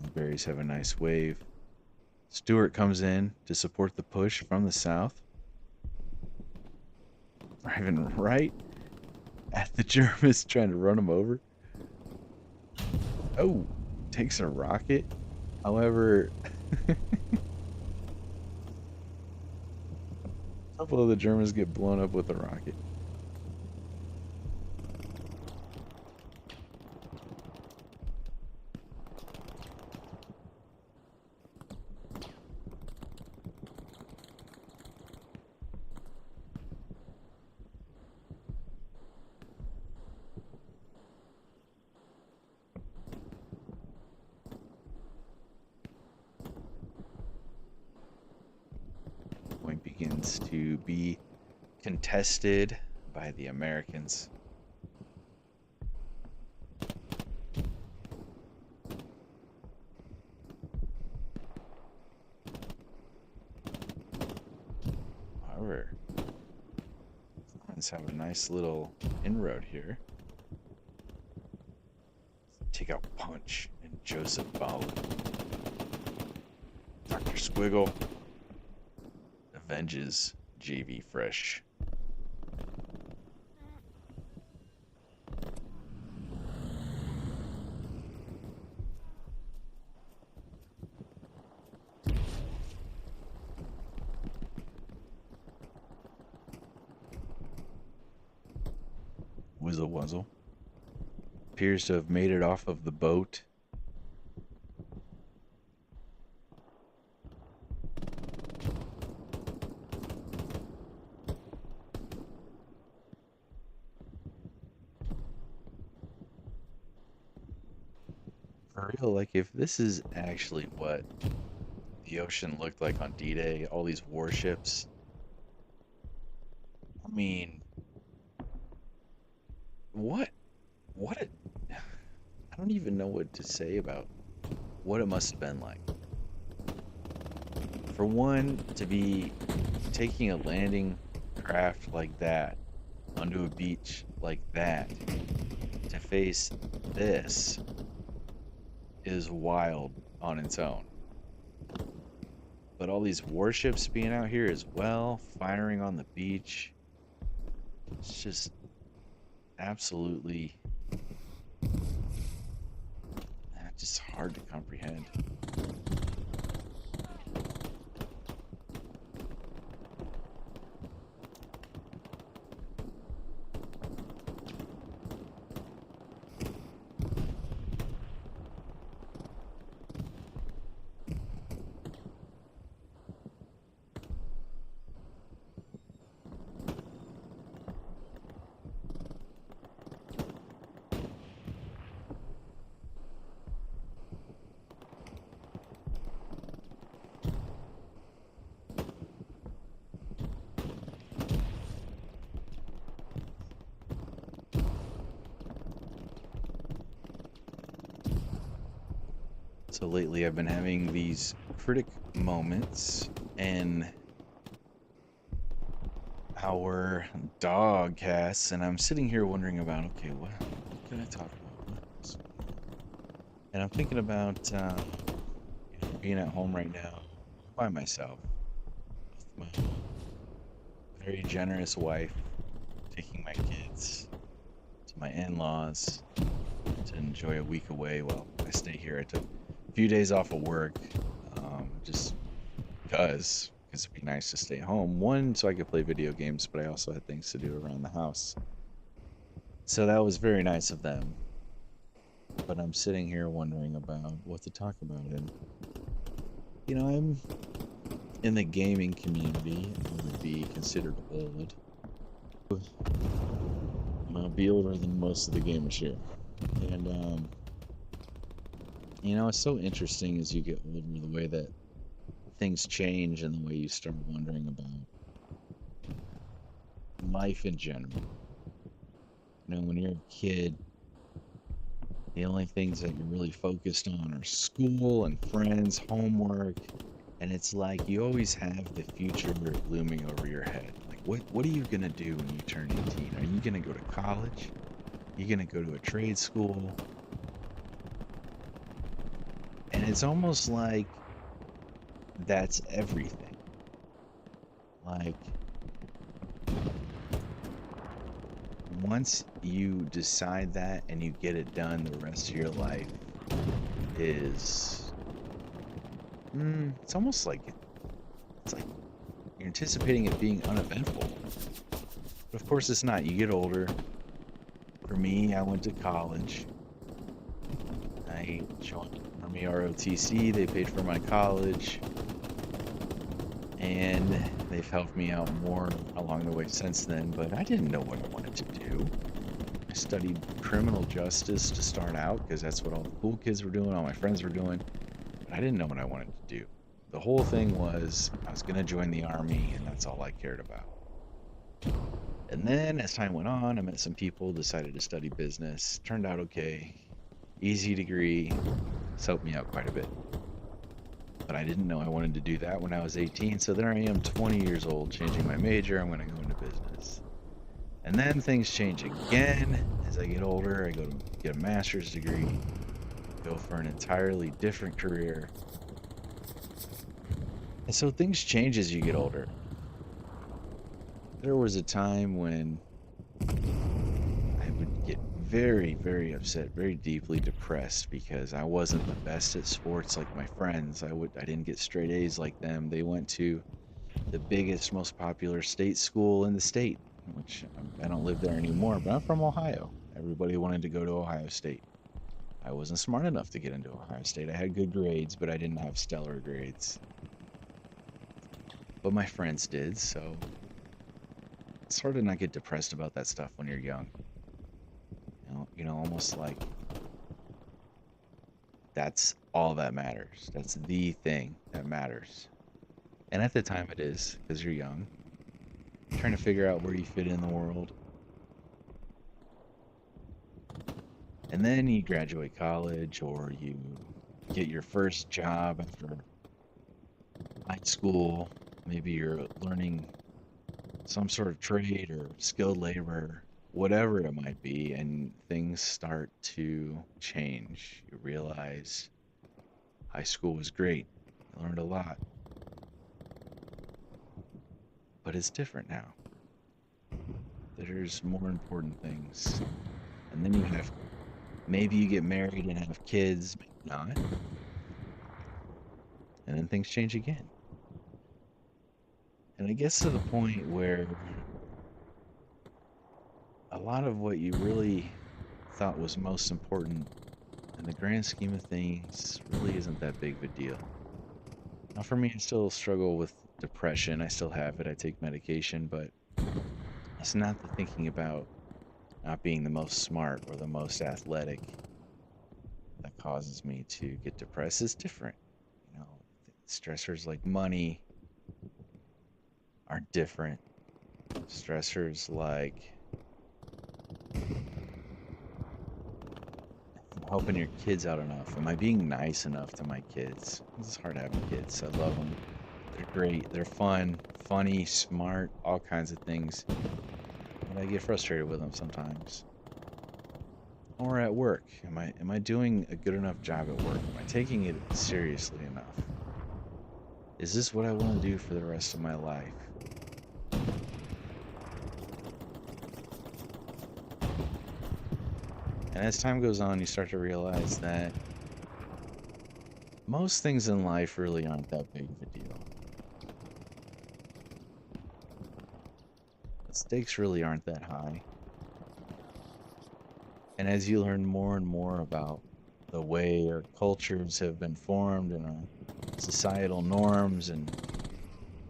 Speaker 1: The berries have a nice wave. Stuart comes in to support the push from the south, driving right at the Germans trying to run them over. Oh, takes a rocket. However, a couple of the Germans get blown up with a rocket. Point begins to be contested by the Americans. However, let's have a nice little inroad here. Take out Punch and Joseph Bowling. Dr. Squiggle avenges JV Fresh. Whizzle Wuzzle appears to have made it off of the boat. For real, like if this is actually what the ocean looked like on D-Day, all these warships, I mean, what a, I don't even know what to say about what it must have been like. For one, to be taking a landing craft like that onto a beach like that to face this is wild on its own. But all these warships being out here as well, firing on the beach, it's just absolutely just hard to comprehend. So lately I've been having these Critic moments in our dog casts, and I'm sitting here wondering about, okay, what can I talk about? And I'm thinking about being at home right now by myself with my very generous wife, taking my kids to my in-laws to enjoy a week away while I stay here. I took a few days off of work, just because it'd be nice to stay home. One, so I could play video games, but I also had things to do around the house. So that was very nice of them. But I'm sitting here wondering about what to talk about. And, you know, I'm in the gaming community. I would be considered old. I'll be older than most of the gamers here. And, you know, it's so interesting as you get older, the way that things change and the way you start wondering about life in general. You know, when you're a kid, the only things that you're really focused on are school and friends, homework, and it's like you always have the future looming over your head. Like, what are you gonna do when you turn 18? Are you gonna go to college? Are you gonna go to a trade school? And it's almost like that's everything. Like, once you decide that and you get it done, the rest of your life is it's almost like it's like you're anticipating it being uneventful. But of course it's not. You get older. For me, I went to college. I joined Army ROTC. They paid for my college. And they've helped me out more along the way since then, but I didn't know what I wanted to do. I studied criminal justice to start out because that's what all the cool kids were doing, all my friends were doing, but I didn't know what I wanted to do. The whole thing was I was going to join the Army, and that's all I cared about. And then as time went on, I met some people, decided to study business. Turned out okay. Easy degree. It's helped me out quite a bit. But I didn't know I wanted to do that when I was 18, so there I am, 20 years old, changing my major. I'm going to go into business. And then things change again. As I get older, I go to get a master's degree, go for an entirely different career. And so things change as you get older. There was a time when I would get very, very upset, very deeply depressed because I wasn't the best at sports like my friends. I didn't get straight A's like them. They went to the biggest, most popular state school in the state, which I don't live there anymore, but I'm from Ohio. Everybody wanted to go to Ohio State. I wasn't smart enough to get into Ohio State. I had good grades, but I didn't have stellar grades. But my friends did, so it's hard to not get depressed about that stuff when you're young. Almost like that's all that matters. That's the thing that matters. And at the time it is, because you're young, trying to figure out where you fit in the world. And then you graduate college or you get your first job after high school. Maybe you're learning some sort of trade or skilled labor, whatever it might be, and things start to change. You realize high school was great. I learned a lot. But it's different now. There's more important things. And then maybe you get married and have kids, maybe not. And then things change again. And it gets to the point where a lot of what you really thought was most important in the grand scheme of things really isn't that big of a deal. Now, for me, I still struggle with depression. I still have it. I take medication, but it's not the thinking about not being the most smart or the most athletic that causes me to get depressed. It's different. Stressors like money are different. Stressors like helping your kids out enough. Am I being nice enough to my kids? It's hard having kids. I love them. They're great. They're fun, funny, smart, all kinds of things. But I get frustrated with them sometimes. Or at work. Am I doing a good enough job at work? Am I taking it seriously enough? Is this what I want to do for the rest of my life? And as time goes on, you start to realize that most things in life really aren't that big of a deal. The stakes really aren't that high. And as you learn more and more about the way our cultures have been formed and our societal norms and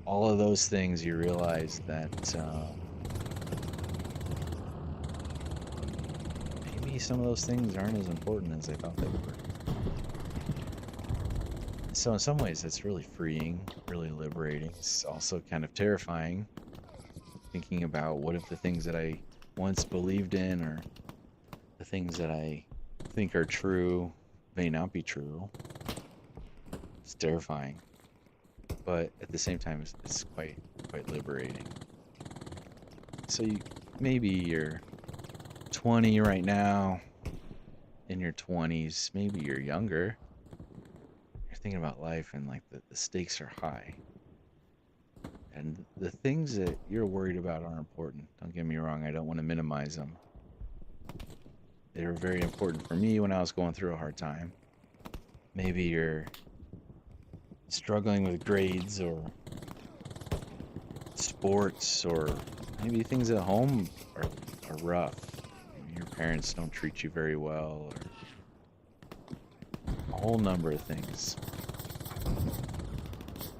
Speaker 1: all of those things, you realize that maybe some of those things aren't as important as I thought they were. So in some ways, it's really freeing, really liberating. It's also kind of terrifying, thinking about what if the things that I once believed in or the things that I think are true may not be true. It's terrifying, but at the same time, it's quite liberating. So maybe you're 20 right now, in your 20s, maybe you're younger. You're thinking about life and like the stakes are high. And the things that you're worried about are important. Don't get me wrong, I don't want to minimize them. they were very important for me when I was going through a hard time. Maybe you're struggling with grades or sports, or maybe things at home are rough. Maybe your parents don't treat you very well, or a whole number of things.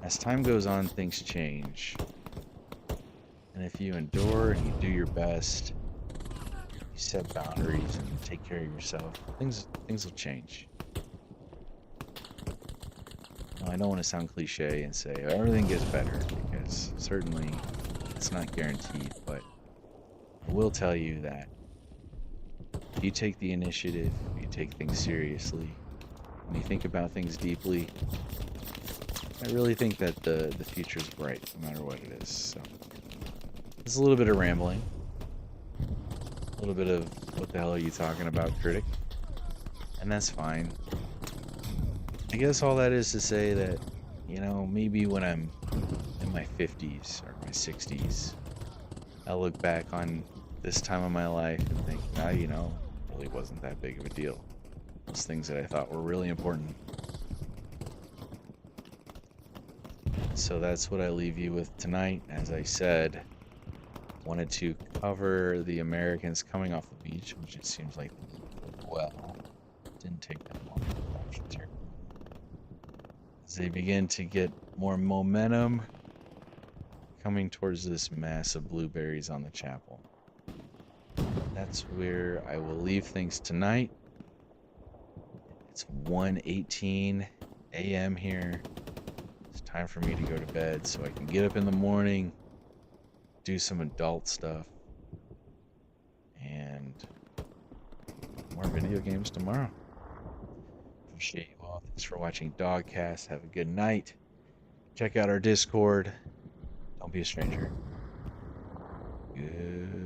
Speaker 1: As time goes on, things change. And if you endure and you do your best, you set boundaries and take care of yourself, things will change. Now, I don't want to sound cliche and say everything gets better, because certainly it's not guaranteed, but I will tell you that if you take the initiative, if you take things seriously, when you think about things deeply, I really think that the future's bright, no matter what it is. So it's a little bit of rambling, a little bit of what the hell are you talking about, Critic? And that's fine. I guess all that is to say that, maybe when I'm in my 50s or my 60s, I'll look back on this time of my life and think, really wasn't that big of a deal. Those things that I thought were really important. So that's what I leave you with tonight. As I said, wanted to cover the Americans coming off the beach, which it seems like well, didn't take that long. As they begin to get more momentum coming towards this mass of blueberries on the chapel. That's where I will leave things tonight. It's 1:18 a.m. here. It's time for me to go to bed so I can get up in the morning, do some adult stuff, and more video games tomorrow. Appreciate you all. Thanks for watching DAWGcast. Have a good night. Check out our Discord. Don't be a stranger. Good.